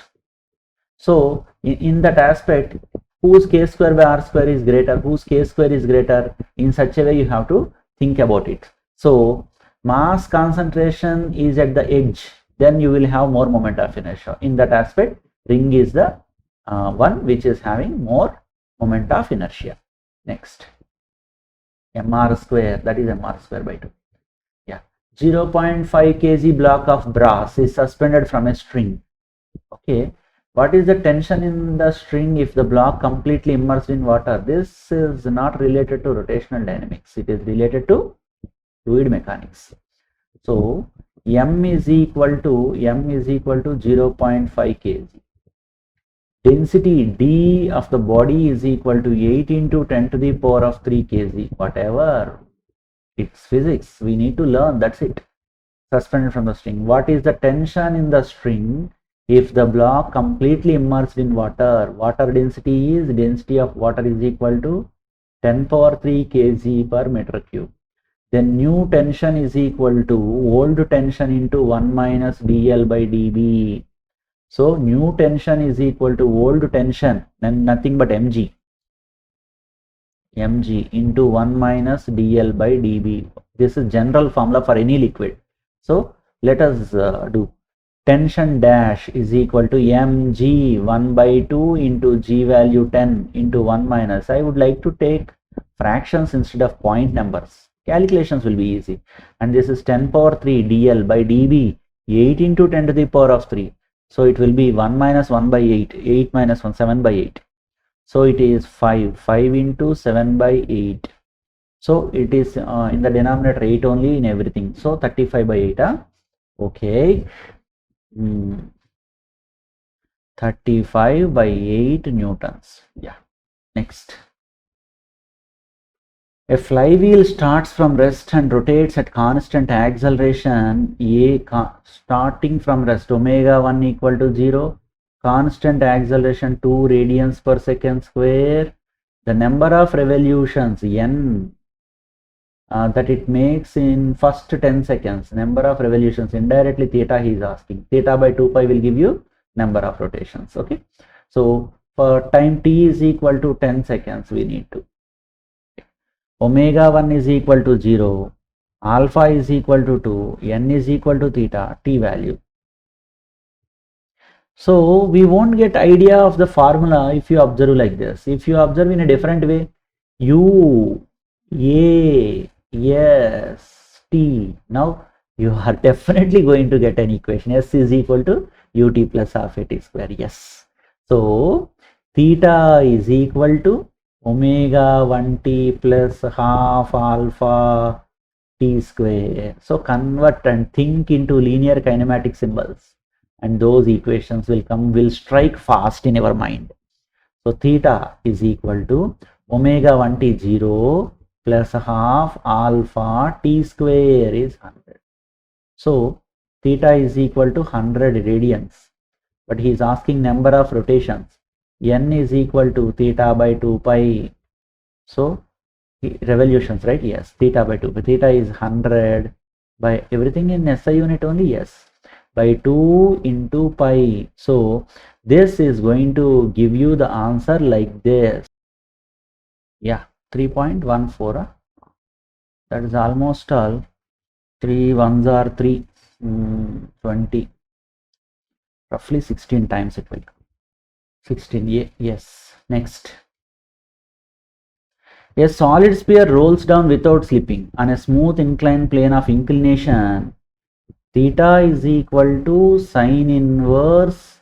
So in that aspect, whose k square by r square is greater, whose k square is greater, in such a way you have to think about it. So mass concentration is at the edge, then you will have more moment of inertia. In that aspect, ring is the one which is having more moment of inertia. Next, mr square, that is mr square by 2. Yeah, 0.5 kg block of brass is suspended from a string. Okay, what is the tension in the string if the block completely immersed in water? This is not related to rotational dynamics. It is related to fluid mechanics. So m is equal to 0.5 kg. Density d of the body is equal to 8 into 10 to the power of 3 kg. Whatever, it's physics. We need to learn. That's it. Suspended from the string. What is the tension in the string if the block completely immersed in water? Water density is, density of water is equal to 10 power 3 kg per meter cube. Then new tension is equal to old tension into 1 minus dl by db. So new tension is equal to old tension and nothing but mg into 1 minus dl by db. This is general formula for any liquid. So let us do tension dash is equal to mg 1 by 2 into g value 10 into 1 minus. I would like to take fractions instead of point numbers. Calculations will be easy. And this is 10 power 3 dl by db, 8 into 10 to the power of 3. So it will be 1 minus 1 by 8, 8 minus 1, 7 by 8. So it is 5 into 7 by 8. So it is in the denominator 8 only in everything. So 35 by 8. Okay. 35 by 8 newtons. Yeah. Next. A flywheel starts from rest and rotates at constant acceleration starting from rest, omega 1 equal to 0, constant acceleration 2 radians per second square. The number of revolutions n that it makes in first 10 seconds, number of revolutions, indirectly theta he is asking. Theta by 2 pi will give you number of rotations. Okay, so for time t is equal to 10 seconds we need to. Omega 1 is equal to 0, alpha is equal to 2, n is equal to theta, t value. So we won't get idea of the formula if you observe like this. If you observe in a different way, u, a, s, t. Now you are definitely going to get an equation. S is equal to ut plus half a t square. Yes. So theta is equal to omega 1t plus half alpha t square. So convert and think into linear kinematic symbols, and those equations will strike fast in your mind. So theta is equal to omega 1t 0 plus half alpha t square is 100. So theta is equal to 100 radians, but he is asking number of rotations. N is equal to theta by 2 pi. So revolutions, right? Yes, theta by 2. But theta is 100 by everything in SI unit only. Yes, by 2 into pi. So this is going to give you the answer like this. Yeah, 3.14. That is almost all. 3 ones are 3, 20. Roughly 16 times it will come. 16, yes. Next. A solid sphere rolls down without slipping on a smooth inclined plane of inclination. Theta is equal to sine inverse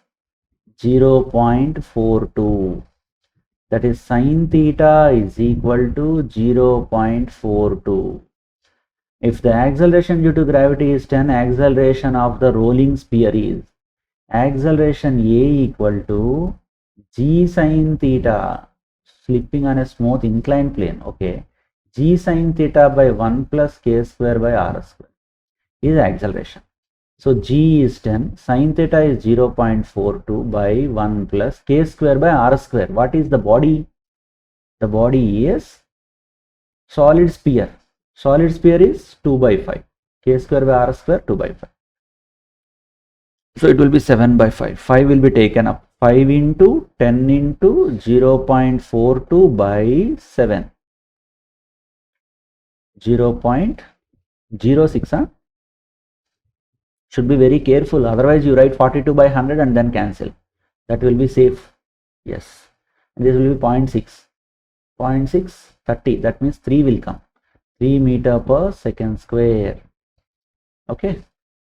0.42. That is sine theta is equal to 0.42. If the acceleration due to gravity is 10, acceleration of the rolling sphere is acceleration A equal to g sine theta, slipping on a smooth inclined plane. Okay, g sine theta by 1 plus k square by r square is acceleration. So G is 10, sin theta is 0.42 by 1 plus k square by r square. What is the body? The body is solid sphere. Solid sphere is 2 by 5. K square by r square 2 by 5. So it will be 7 by 5. 5 will be taken up. 5 into 10 into 0.42 by 7. 0.06. Huh? Should be very careful. Otherwise, you write 42 by 100 and then cancel. That will be safe. Yes. And this will be 0.6. 0.6, 30. That means 3 will come. 3 meter per second square. Okay.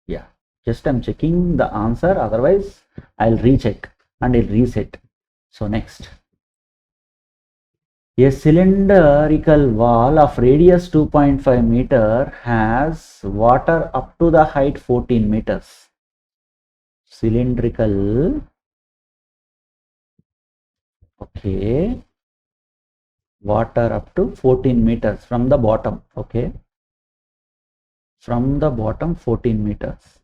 Yeah. Just I'm checking the answer. Otherwise, I'll recheck and I'll reset. So next. A cylindrical wall of radius 2.5 meter has water up to the height 14 meters. Cylindrical. Okay. Water up to 14 meters from the bottom. Okay. From the bottom 14 meters.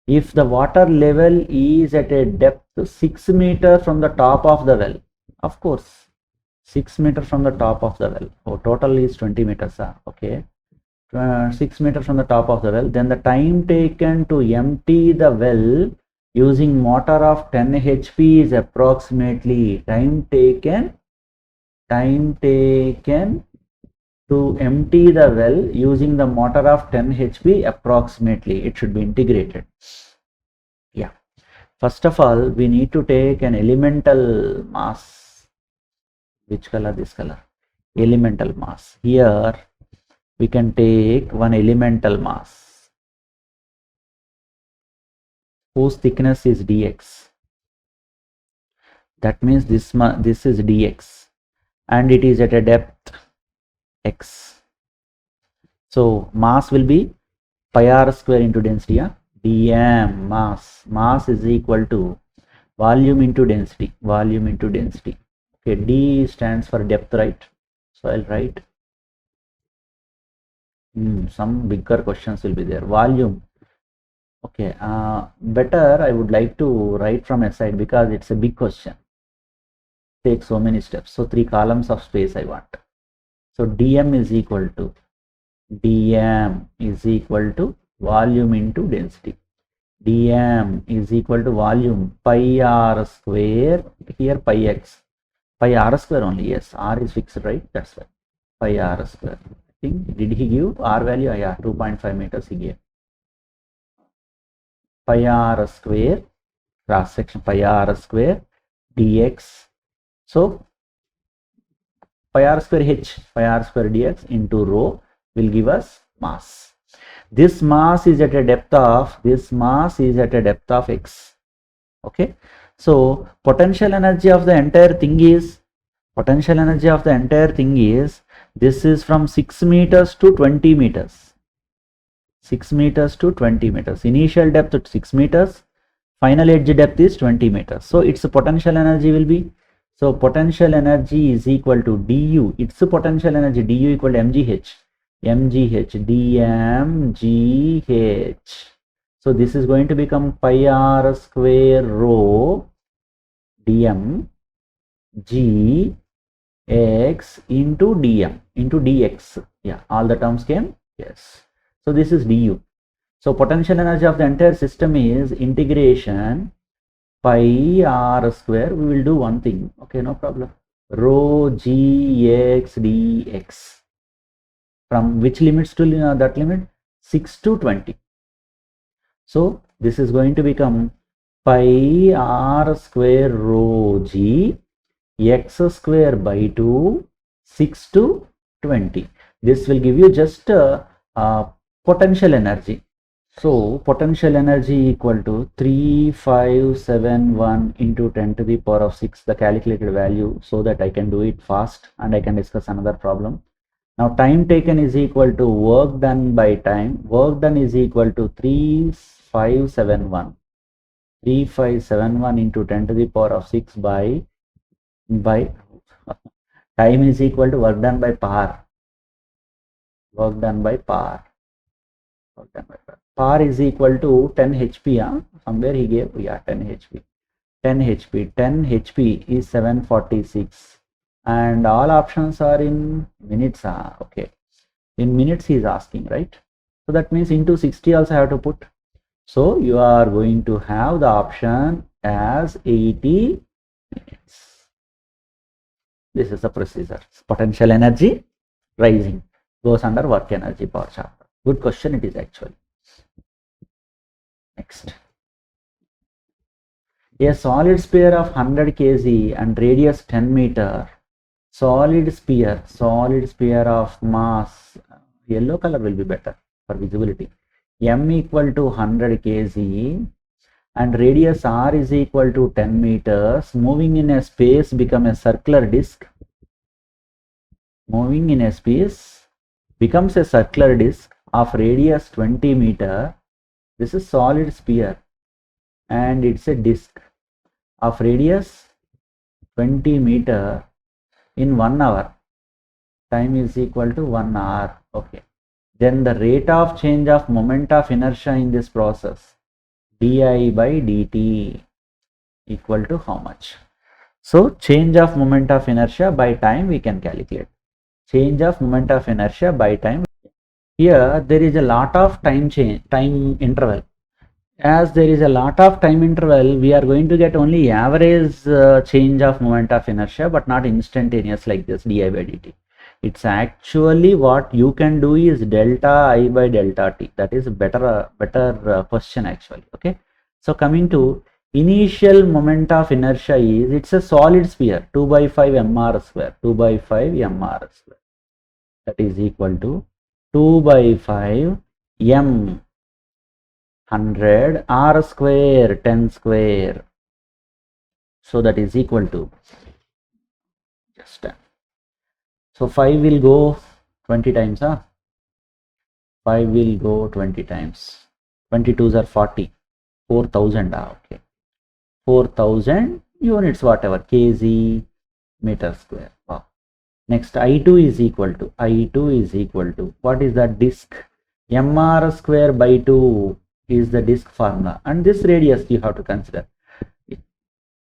If the water level is at a depth 6 meters from the top of the well, of course, 6 meters from the top of the well. Oh, total is 20 meters. Okay. 6 meters from the top of the well. Then the time taken to empty the well using motor of 10 HP is approximately time taken to empty the well using the motor of 10 HP approximately. It should be integrated. Yeah. First of all, we need to take an elemental mass. Which color? This color. Elemental mass. Here we can take one elemental mass whose thickness is dx. That means this is dx and it is at a depth x. So mass will be pi r square into density. dm mass is equal to volume into density. Okay, d stands for depth, right? So I'll write some bigger questions will be there. Volume. Okay, better I would like to write from a side because it's a big question. Take so many steps. So 3 columns of space I want. So dm is equal to volume into density. dm is equal to volume pi r square. Here pi x. Pi r square only. Yes, r is fixed, right? That's why. Pi r square. I think, did he give r value? Yeah, 2.5 meters he gave. Pi r square, cross section pi r square dx. So pi r square dx into rho will give us mass. This mass is at a depth of x. Okay. So potential energy of the entire thing is this is from 6 meters to 20 meters. 6 meters to 20 meters. Initial depth at 6 meters. Final edge depth is 20 meters. So its potential energy will be, so potential energy is equal to du. Its potential energy du equal to mgh. dmgh. So this is going to become pi r square rho dm g x into dm into dx. Yeah, all the terms came. Yes. So this is du. So potential energy of the entire system is integration pi r square. We will do one thing. Okay, no problem. Rho g x dx. From which limits to that limit? 6 to 20. So this is going to become pi r square rho g x square by 2 6 to 20. This will give you just potential energy. So potential energy equal to 3571 into 10 to the power of 6, the calculated value, so that I can do it fast and I can discuss another problem. Now time taken is equal to work done by time. Work done is equal to 3571 into 10 to the power of 6 by time is equal to work done by power. Par is equal to 10 HP. Somewhere he gave, yeah, 10 HP. 10 HP. 10 HP is 746. And all options are in minutes. Okay. In minutes he is asking, right? So that means into 60 also have to put. So you are going to have the option as 80 minutes. This is the procedure. Potential energy rising goes under work energy power chapter. Good question it is actually. Next. A solid sphere of 100 kg and radius 10 meter. Solid sphere of mass, yellow color will be better for visibility. M equal to 100 kg and radius R is equal to 10 meters. Moving in a space become a circular disc. Moving in a space becomes a circular disc of radius 20 meter. This is solid sphere and it's a disc of radius 20 meter in 1 hour. Time is equal to 1 hour. Okay. Then the rate of change of moment of inertia in this process, di by dt equal to how much? So change of moment of inertia by time we can calculate. Change of moment of inertia by time. Here there is a lot of time interval. As there is a lot of time interval, we are going to get only average change of moment of inertia, but not instantaneous like this di by dt. It's actually what you can do is delta I by delta t. That is better question actually. Okay. So coming to initial moment of inertia is, it's a solid sphere, 2 by 5 mr square, 2 by 5 mr square. That is equal to 2 by 5 m 100 r square 10 square. So that is equal to, just so 5 will go 20 times. 5 will go 20 times. 22s are 40. 4000. Okay. 4000 units, whatever, kg meter square. Wow. Next, I2 is equal to, what is that? Disk. mr square by 2 is the disk formula, and this radius you have to consider.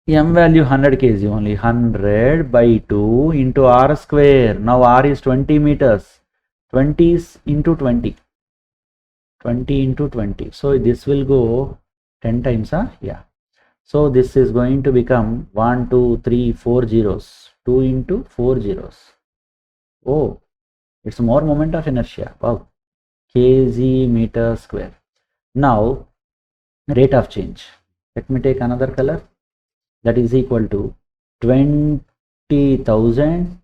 M value 100 kg only, 100 by 2 into r square. Now r is 20 meters. 20 is into 20. 20 into 20. So this will go 10 times. Yeah. So this is going to become 1, 2, 3, 4 zeros. 2 into 4 zeros. Oh, it's more moment of inertia. Wow. Kg meter square. Now, rate of change. Let me take another color. That is equal to 20,000.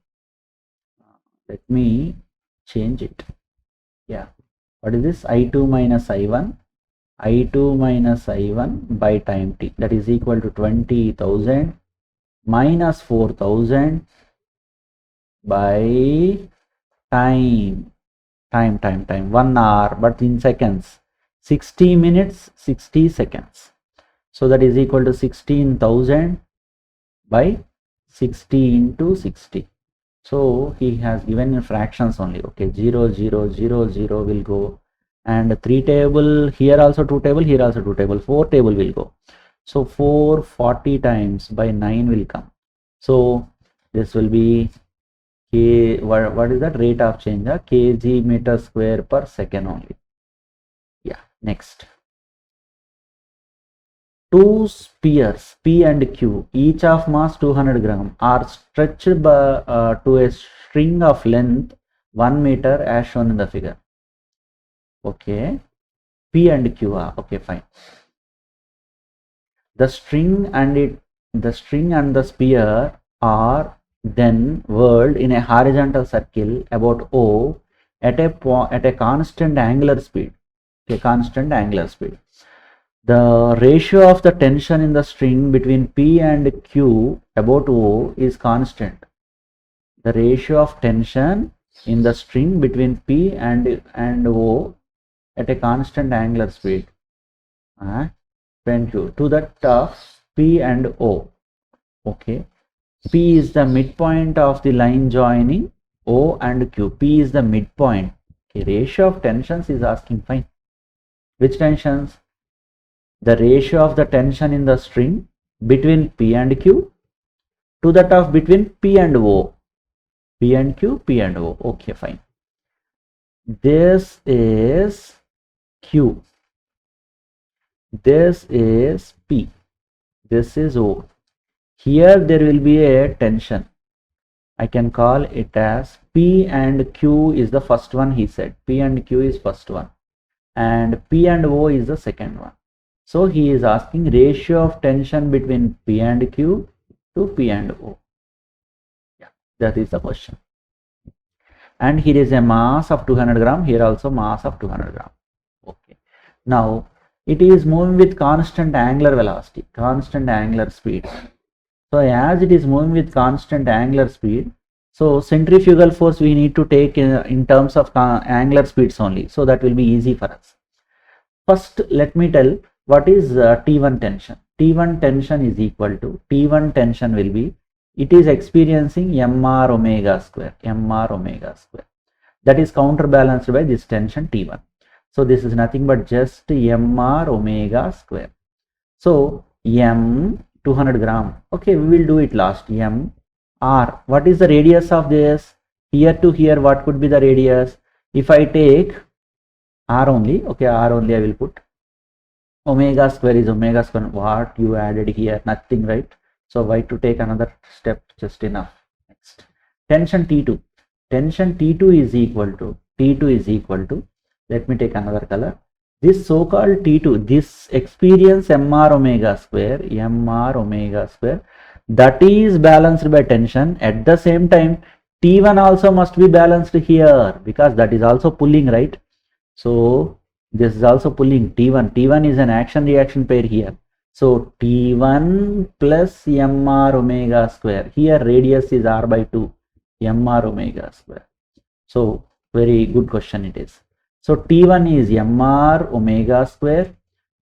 Let me change it. Yeah. What is this? I2 minus I1. I2 minus I1 by time t. That is equal to 20,000 minus 4,000 by time. 1 hour, but in seconds. 60 minutes, 60 seconds. So that is equal to 16,000 by 60 into 60. So he has given in fractions only. Okay, 0, 0, 0, 0 will go. And 3 table, here also 2 table, here also 2 table, 4 table will go. So 440 times by 9 will come. So this will be K, what is that? Rate of change? Kg meter square per second only. Yeah, next. 2 spheres P and Q, each of mass 200 gram, are stretched by, to a string of length 1 meter as shown in the figure. Okay, P and Q are okay, fine. The string and the sphere are then whirled in a horizontal circle about O at a constant angular speed. The ratio of the tension in the string between P and Q about O is constant. The ratio of tension in the string between P and O at a constant angular speed to that of P and O. Okay. P is the midpoint of the line joining O and Q. P is the midpoint. Okay. Ratio of tensions is asking, fine. Which tensions? The ratio of the tension in the string between P and Q to that of between P and O. P and Q, P and O. Okay, fine. This is Q. This is P. This is O. Here there will be a tension. I can call it as P and Q is the first one, he said. P and Q is first one. And P and O is the second one. So he is asking ratio of tension between P and Q to P and O. Yeah, that is the question. And here is a mass of 200 gram. Here also mass of 200 gram. Okay. Now it is moving with constant angular velocity, constant angular speed. So as it is moving with constant angular speed, so centrifugal force we need to take in terms of angular speeds only. So that will be easy for us. First, let me tell what is T1 tension. T1 tension is equal to, T1 tension will be, it is experiencing mr omega square, mr omega square. That is counterbalanced by this tension T1. So this is nothing but just mr omega square. So m 200 gram. Okay, we will do it last. M r. What is the radius of this? Here to here, what could be the radius? If I take r only, okay, r only I will put. Omega square is omega square. What you added here? Nothing, right? So why to take another step? Just enough. Next, tension T2. Tension T2 is equal to, let me take another color. This so-called T2, this experience mr omega square, that is balanced by tension. At the same time, T1 also must be balanced here because that is also pulling, right? So this is also pulling T1. T1 is an action reaction pair here. So T1 plus mr omega square. Here radius is r by 2, mr omega square. So very good question it is. So T1 is mr omega square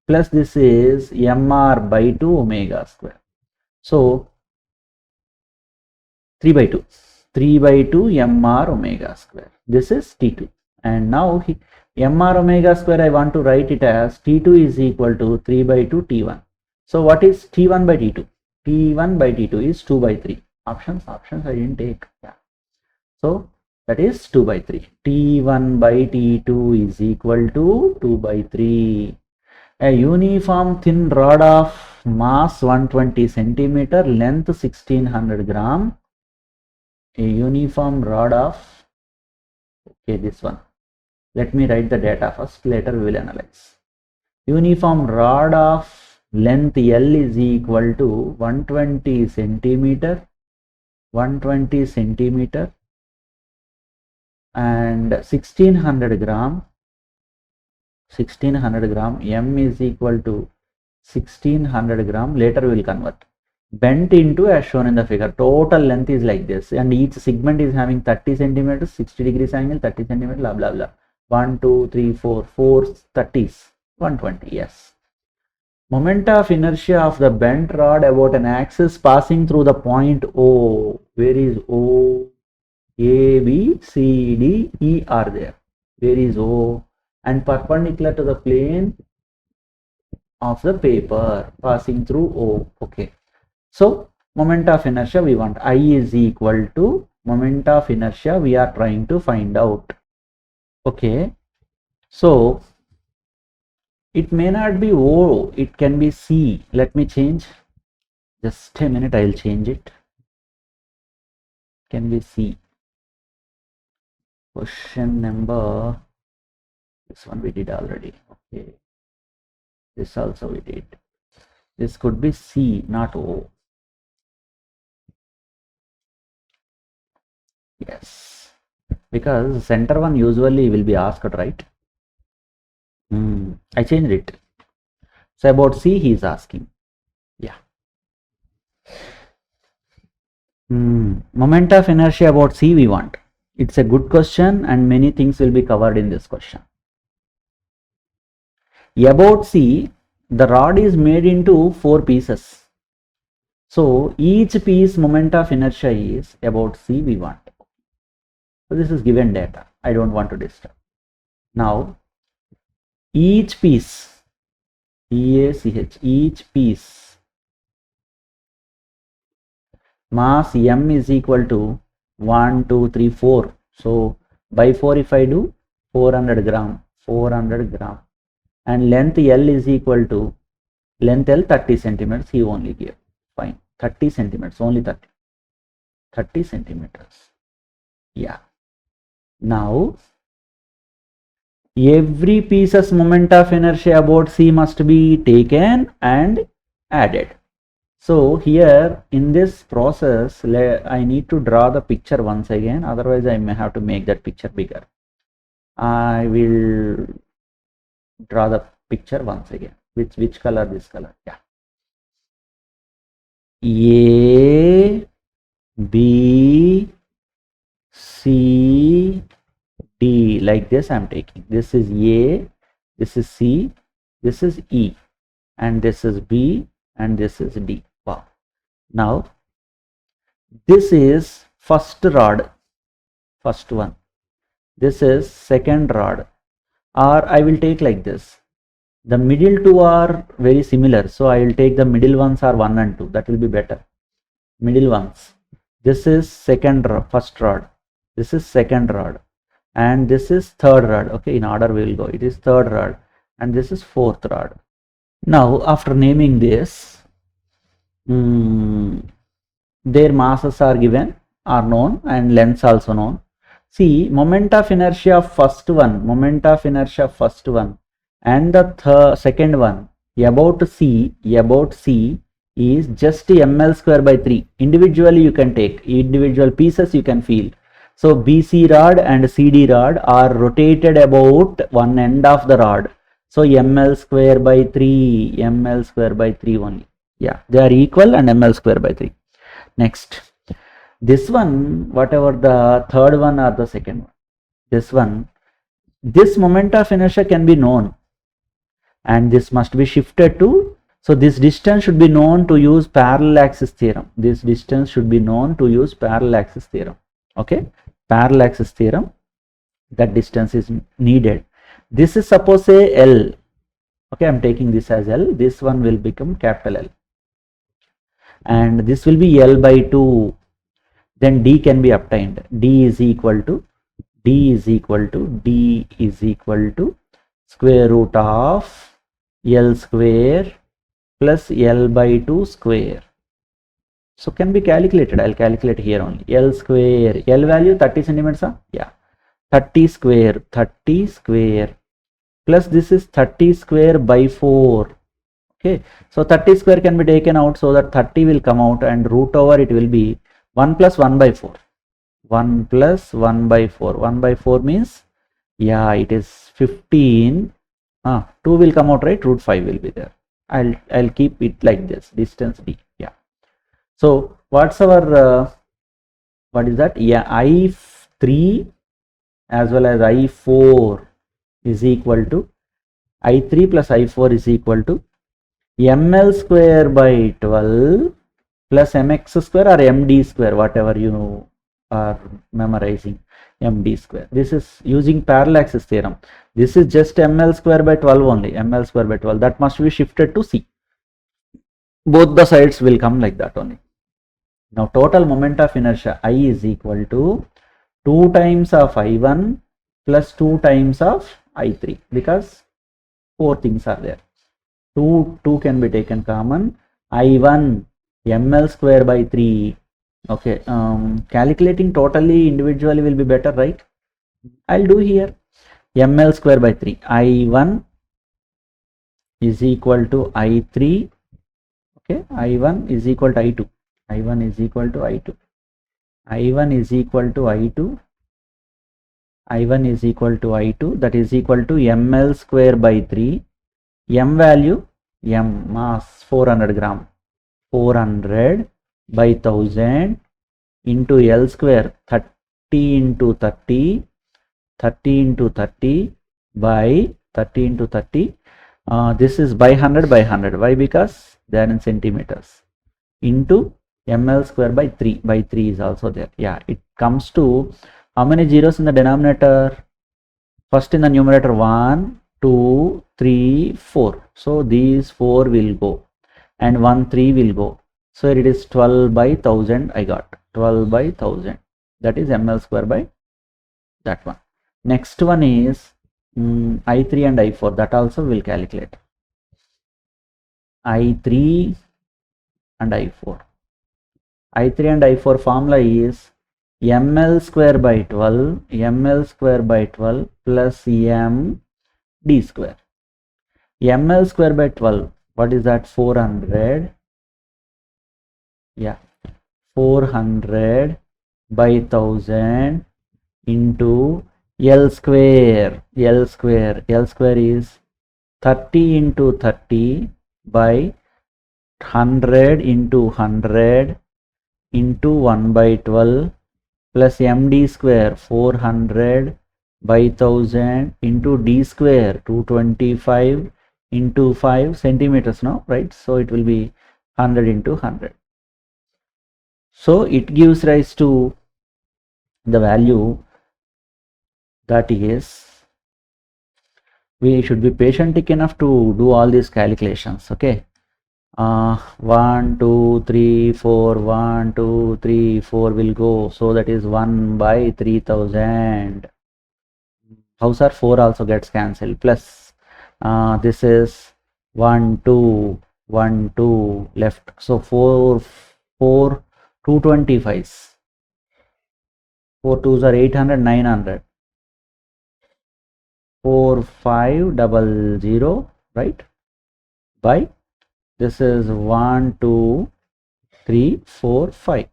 plus this is mr by 2 omega square. So 3 by 2 mr omega square. This is T2. And now mr omega square I want to write it as T2 is equal to 3 by 2 T1. So what is T1 by T2? T1 by T2 is 2 by 3. Options I didn't take. Yeah. So that is 2 by 3. T1 by T2 is equal to 2 by 3. A uniform thin rod of mass 120 centimeter, length 1600 gram. A uniform rod of, okay, this one. Let me write the data first, later we will analyze. Uniform rod of length L is equal to 120 centimeter, and 1600 gram, m is equal to 1600 gram, later we will convert, bent into as shown in the figure. Total length is like this and each segment is having 30 centimeters, 60 degrees angle, 30 centimeters, blah blah blah. 1 2 3 4 30s, 120. Yes. Moment of inertia of the bent rod about an axis passing through the point O. Where is O? A, B, C, D, E are there. Where is O? And perpendicular to the plane of the paper passing through O. Okay. So moment of inertia we want. I is equal to moment of inertia we are trying to find out. Okay. So it may not be O, it can be C. Let me change. Just a minute, I'll change it. Can be C. Question number, this one we did already. Okay. This also we did. This could be C, not O. Yes. Because center one usually will be asked, right? I changed it. So about C he is asking. Yeah. Moment of inertia about C we want. It's a good question and many things will be covered in this question. About C, the rod is made into 4 pieces. So each piece moment of inertia is about C we want. So this is given data. I don't want to disturb. Now each piece, EACH, each piece, mass M is equal to 1, 2, 3, 4. So by 4 if I do 400 gram, 400 gram, and length L is equal to length L 30 centimeters he only gave. Fine, 30 centimeters, only 30 centimeters. Yeah. Now every piece's moment of inertia about C must be taken and added. So here in this process, I need to draw the picture once again, otherwise I may have to make that picture bigger. I will draw the picture once again. Which color? This color. Yeah. A, B, C, D, like this I am taking. This is A, this is C, this is E, and this is B, and this is D. Wow. Now this is first rod, first one. This is second rod, or I will take like this. The middle two are very similar, so I will take the middle ones are 1 and 2. That will be better. Middle ones. This is second rod, first rod. This is second rod, and this is third rod. Okay, in order we will go. It is third rod, and this is fourth rod. Now after naming this, their masses are given, are known, and lengths also known. See, moment of inertia of first one, moment of inertia of first one, and the second one about C is just ml square by 3. Individually you can take, individual pieces you can feel. So BC rod and CD rod are rotated about one end of the rod. So ml square by 3, ml square by 3 only. Yeah, they are equal, and ml square by 3. Next, this one, whatever the third one or the second one, this one, this moment of inertia can be known, and this must be shifted to, so this distance should be known to use parallel axis theorem. This distance should be known to use parallel axis theorem. Okay, parallel axis theorem, that distance is needed. This is suppose say L. Okay, I am taking this as L. This one will become capital L, and this will be L by 2. Then D can be obtained. D is equal to square root of L square plus L by 2 square. So can be calculated. I'll calculate here only. L square, L value 30 centimeters. Yeah, 30 square plus this is 30 square by 4. Okay, so 30 square can be taken out, so that 30 will come out, and root over it will be 1 plus 1 by 4. 1 plus 1 by 4. 1 by 4 means, yeah, it is 15. 2 will come out, right? Root 5 will be there. I'll keep it like this, distance D. Yeah. So what's our what is that? Yeah, I3 as well as I4 is equal to I3 plus I4 is equal to ml square by 12 plus mx square or md square, whatever you are memorizing, md square. This is using parallel axis theorem. This is just ml square by 12 only, ml square by 12. That must be shifted to C. Both the sides will come like that only. Now total moment of inertia I is equal to 2 times of I1 plus 2 times of I3, because 4 things are there. 2 can be taken common. I1 ml square by 3. Okay, calculating totally individually will be better, right? I'll do here. ml square by 3. I1 is equal to I3. Okay, I1 is equal to I2. I1 is equal to I2. I1 is equal to I2. I1 is equal to I2. That is equal to ml square by 3. M value, M mass 400 gram. 400 by 1000 into L square, 30 into 30. 30 into 30 by 30 into 30. This is by 100 by 100. Why? Because they are in centimeters. Into ml square by 3. By 3 is also there. Yeah, it comes to how many zeros in the denominator? First in the numerator 1, 2, 3, 4. So these 4 will go and 1, 3 will go. So it is 12 by 1000 I got. 12 by 1000. That is ml square by that one. Next one is I3 and I4. That also will calculate. I3 and I4. I3 and I4 formula is ml square by 12, ml square by 12 plus md square. ml square by 12, what is that? 400. Yeah, 400 by 1000 into L square. L square is 30 into 30 by 100 into 100 into 1 by 12 plus md square 400 by 1000 into d square 225 into 5 centimeters now, right? So it will be 100 into 100. So it gives rise to the value that is, we should be patient enough to do all these calculations. Okay, 1 2 3 4 1 2 3 4 will go, so that is 1 by 3000. House are 4 also gets cancelled, plus this is 1 2 1 2 left, so 4 225s. 4 2s are 800 900. 4500, right? By this is 1 2 3 4 5.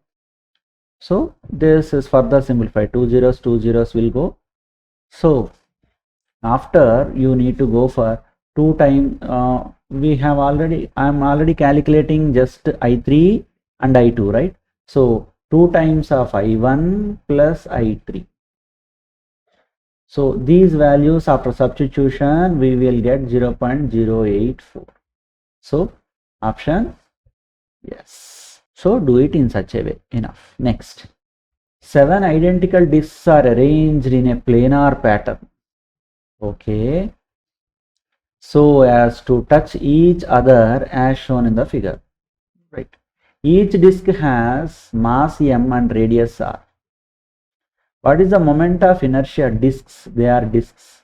So this is further simplified. 2 zeros will go. So after you need to go for 2 times. I'm already calculating just I3 and I2, right? So 2 times of I1 plus I3. So these values after substitution we will get 0.084. So option yes. So do it in such a way. Enough. Next, 7 identical discs are arranged in a planar pattern. Okay, so as to touch each other as shown in the figure, right? Each disc has mass m and radius r. What is the moment of inertia? Discs, they are discs.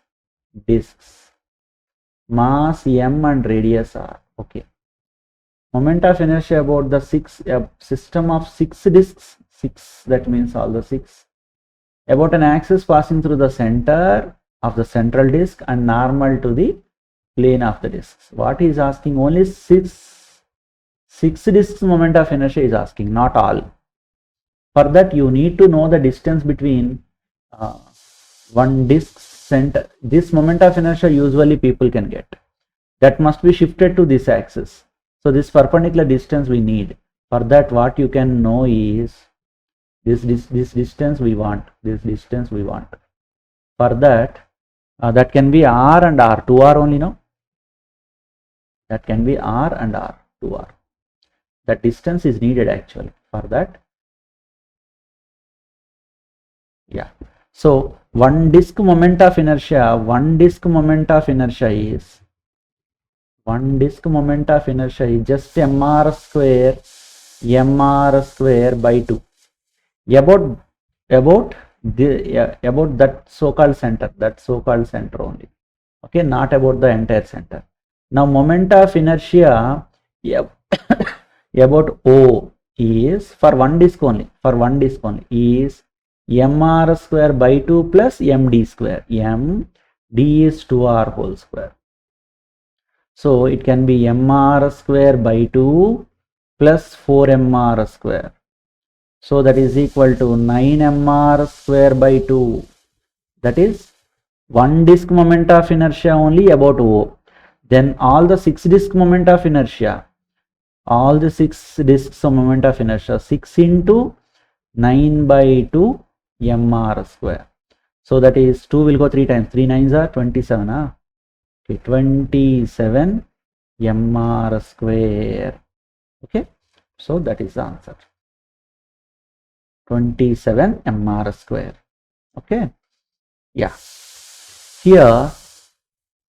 Mass m and radius r. Okay. Moment of inertia about the system of 6 discs. 6, that means all the 6. About an axis passing through the center of the central disc and normal to the plane of the discs. What he is asking, only 6 discs moment of inertia is asking, not all. For that you need to know the distance between one disc center. This moment of inertia usually people can get. That must be shifted to this axis. So this perpendicular distance we need. For that what you can know is this distance we want. This distance we want. For that that can be r and r. 2r only, no? That can be r and r. 2r. That distance is needed actually for that. Yeah. So one disc moment of inertia is just mr square by 2 about that so-called center only. Okay, not about the entire center. Now moment of inertia about O is for one disc only is mr square by 2 plus md square. md is 2r whole square. So it can be mr square by 2 plus 4mr square. So that is equal to 9mr square by 2. That is one disc moment of inertia only about O. Then all the 6 disc moment of inertia, 6 into 9 by 2 mr square. So that is 2 will go 3 times. 3 9s are 27. Okay, 27 mr square. Okay, so that is the answer. 27 mr square. Okay, yeah. Here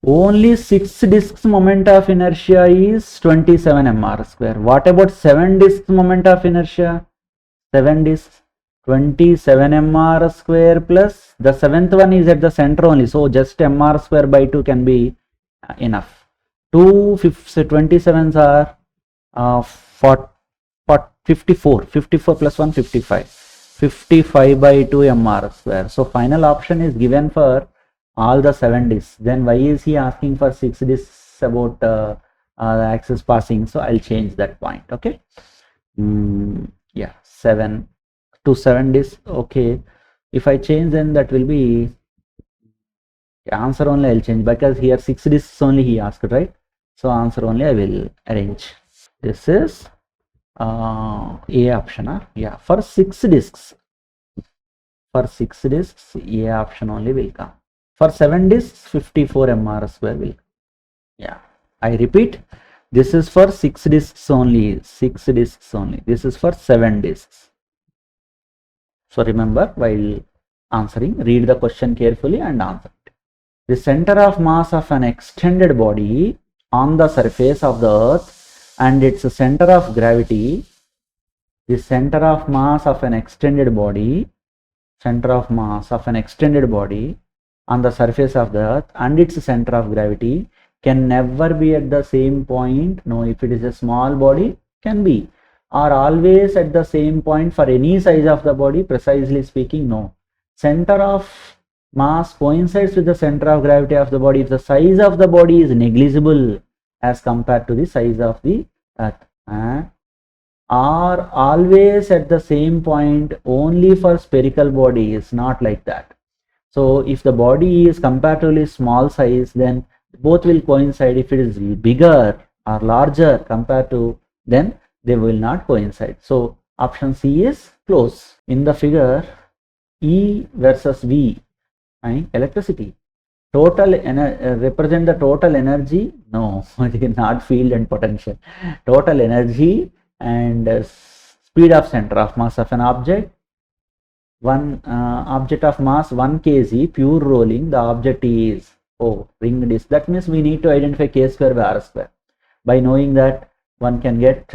Only 6 disks moment of inertia is 27 mr square. What about 7 disks moment of inertia? 7 disks, 27 mr square plus the 7th one is at the center only. So just mr square by 2 can be enough. 27s are 54 plus 1 55 by 2 mr square. So final option is given for all the 7 disks. Then why is he asking for 6 disks about the axis passing? So I'll change that point. Okay. Yeah, 7 to 7 disks. Okay, if I change, then that will be answer only. I'll change because here 6 disks only he asked, right? So answer only I will arrange. This is A option. Yeah, for 6 disks. For 6 disks, A option only will come. For 7 disks, 54 mr square will come. Yeah, I repeat, this is for 6 disks only. 6 disks only. This is for 7 disks. So remember, while answering, read the question carefully and answer it. The center of mass of an extended body on the surface of the earth and its center of gravity, the center of mass of an extended body, on the surface of the earth and its center of gravity can never be at the same point. No, if it is a small body, can be, or always at the same point for any size of the body. Precisely speaking, no. Center of mass coincides with the center of gravity of the body if the size of the body is negligible as compared to the size of the earth, are always at the same point only for spherical bodies, not like that. So if the body is comparatively small size, then both will coincide. If it is bigger or larger compared to, then they will not coincide. So option C is close. In the figure, E versus V, electricity, total represent the total energy. No, it is not field and potential. Total energy and speed of center of mass of an object. One object of mass 1 kg, pure rolling, the object is ring disk. That means we need to identify k square by r square. By knowing that, one can get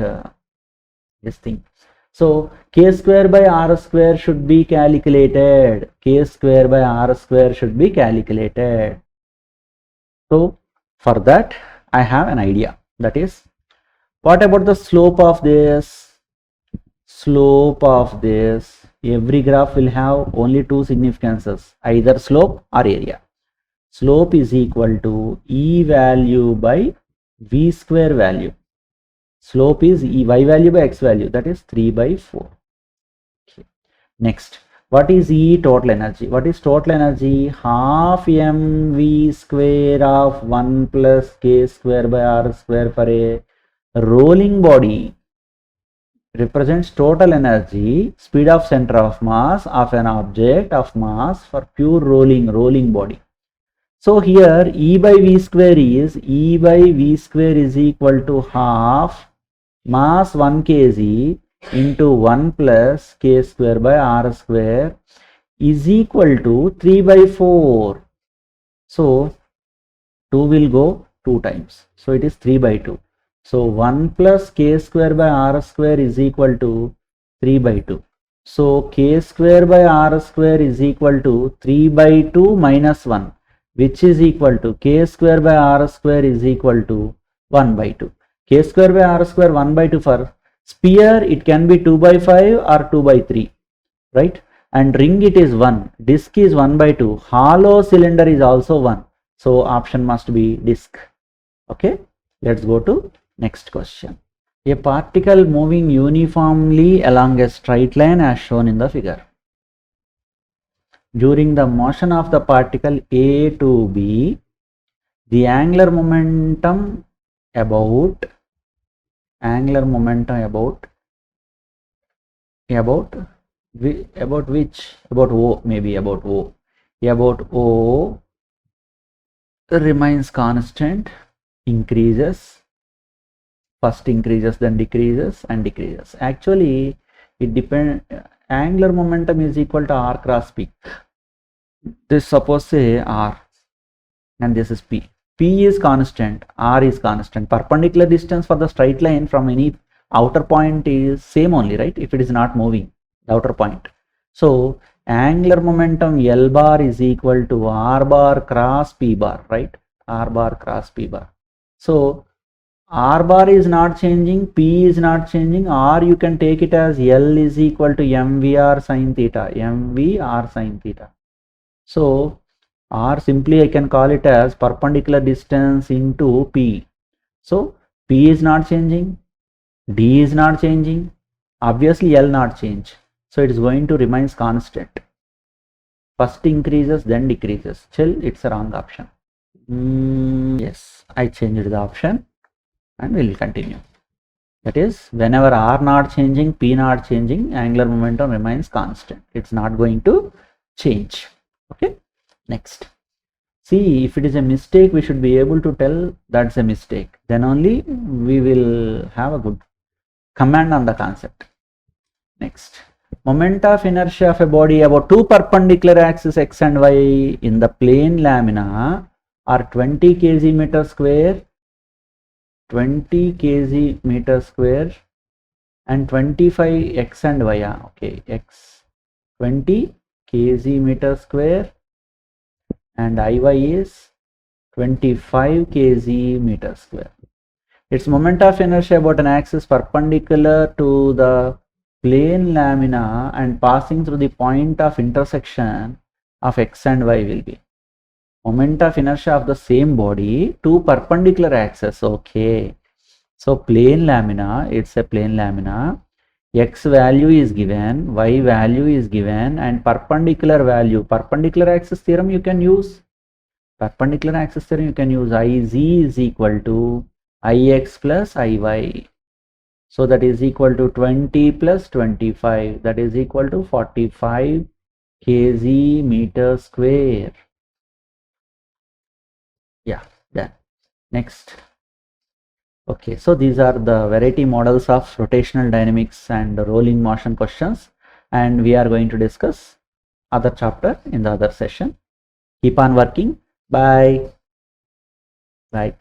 this thing. So k square by r square should be calculated. K square by r square should be calculated. So for that, I have an idea. That is, what about the slope of this? Slope of this. Every graph will have only two significances, either slope or area. Slope is equal to E value by V square value. Slope is Y value by X value, that is 3 by 4. Okay. Next, what is E total energy? What is total energy? Half mv square of 1 plus k square by r square for a rolling body represents total energy, speed of center of mass of an object of mass for pure rolling body. So here E by V square is equal to half mass 1 kg into 1 plus k square by r square is equal to 3 by 4. So 2 will go 2 times. So it is 3 by 2. So 1 plus k square by r square is equal to 3 by 2. So k square by r square is equal to 3 by 2 minus 1, which is equal to k square by r square is equal to 1 by 2. K square by r square 1 by 2 for sphere, it can be 2 by 5 or 2 by 3, right? And ring, it is 1. Disk is 1 by 2. Hollow cylinder is also 1. So option must be disk. Okay, let's go to next question. A particle moving uniformly along a straight line as shown in the figure. During the motion of the particle A to B, the angular momentum about O remains constant, increases, first increases, then decreases and decreases. Actually, it depends. Angular momentum is equal to r cross p. This, suppose say r, and this is p. P is constant, R is constant. Perpendicular distance for the straight line from any outer point is same only, right? If it is not moving, the outer point. So angular momentum L bar is equal to R bar cross P bar, right? R bar cross P bar. So R bar is not changing, P is not changing, or you can take it as L is equal to MVR sin theta, MVR sin theta. So or simply I can call it as perpendicular distance into P. So P is not changing, D is not changing, obviously L not change. So it is going to remains constant. First increases, then decreases. Still it's a wrong option. Yes, I changed the option and we will continue. That is, whenever R not changing, P not changing, angular momentum remains constant. It's not going to change. Okay. Next, see, if it is a mistake, we should be able to tell that's a mistake. Then only we will have a good command on the concept. Next, moment of inertia of a body about two perpendicular axes x and y in the plane lamina are 20 kg meter square, 20 kg meter square, and 25 x and y. Okay, x 20 kg meter square. And Iy is 25 kg meter square. Its moment of inertia about an axis perpendicular to the plane lamina and passing through the point of intersection of x and y will be. Moment of inertia of the same body, two perpendicular axes. Okay. So plane lamina, it's a plane lamina. X value is given, Y value is given, and perpendicular value. Perpendicular axis theorem you can use. Perpendicular axis theorem you can use. Iz is equal to Ix plus Iy. So that is equal to 20 plus 25. That is equal to 45 kg meter square. Yeah, done. Next. Okay, so these are the variety models of rotational dynamics and rolling motion questions, and we are going to discuss other chapter in the other session. Keep on working. Bye. Bye.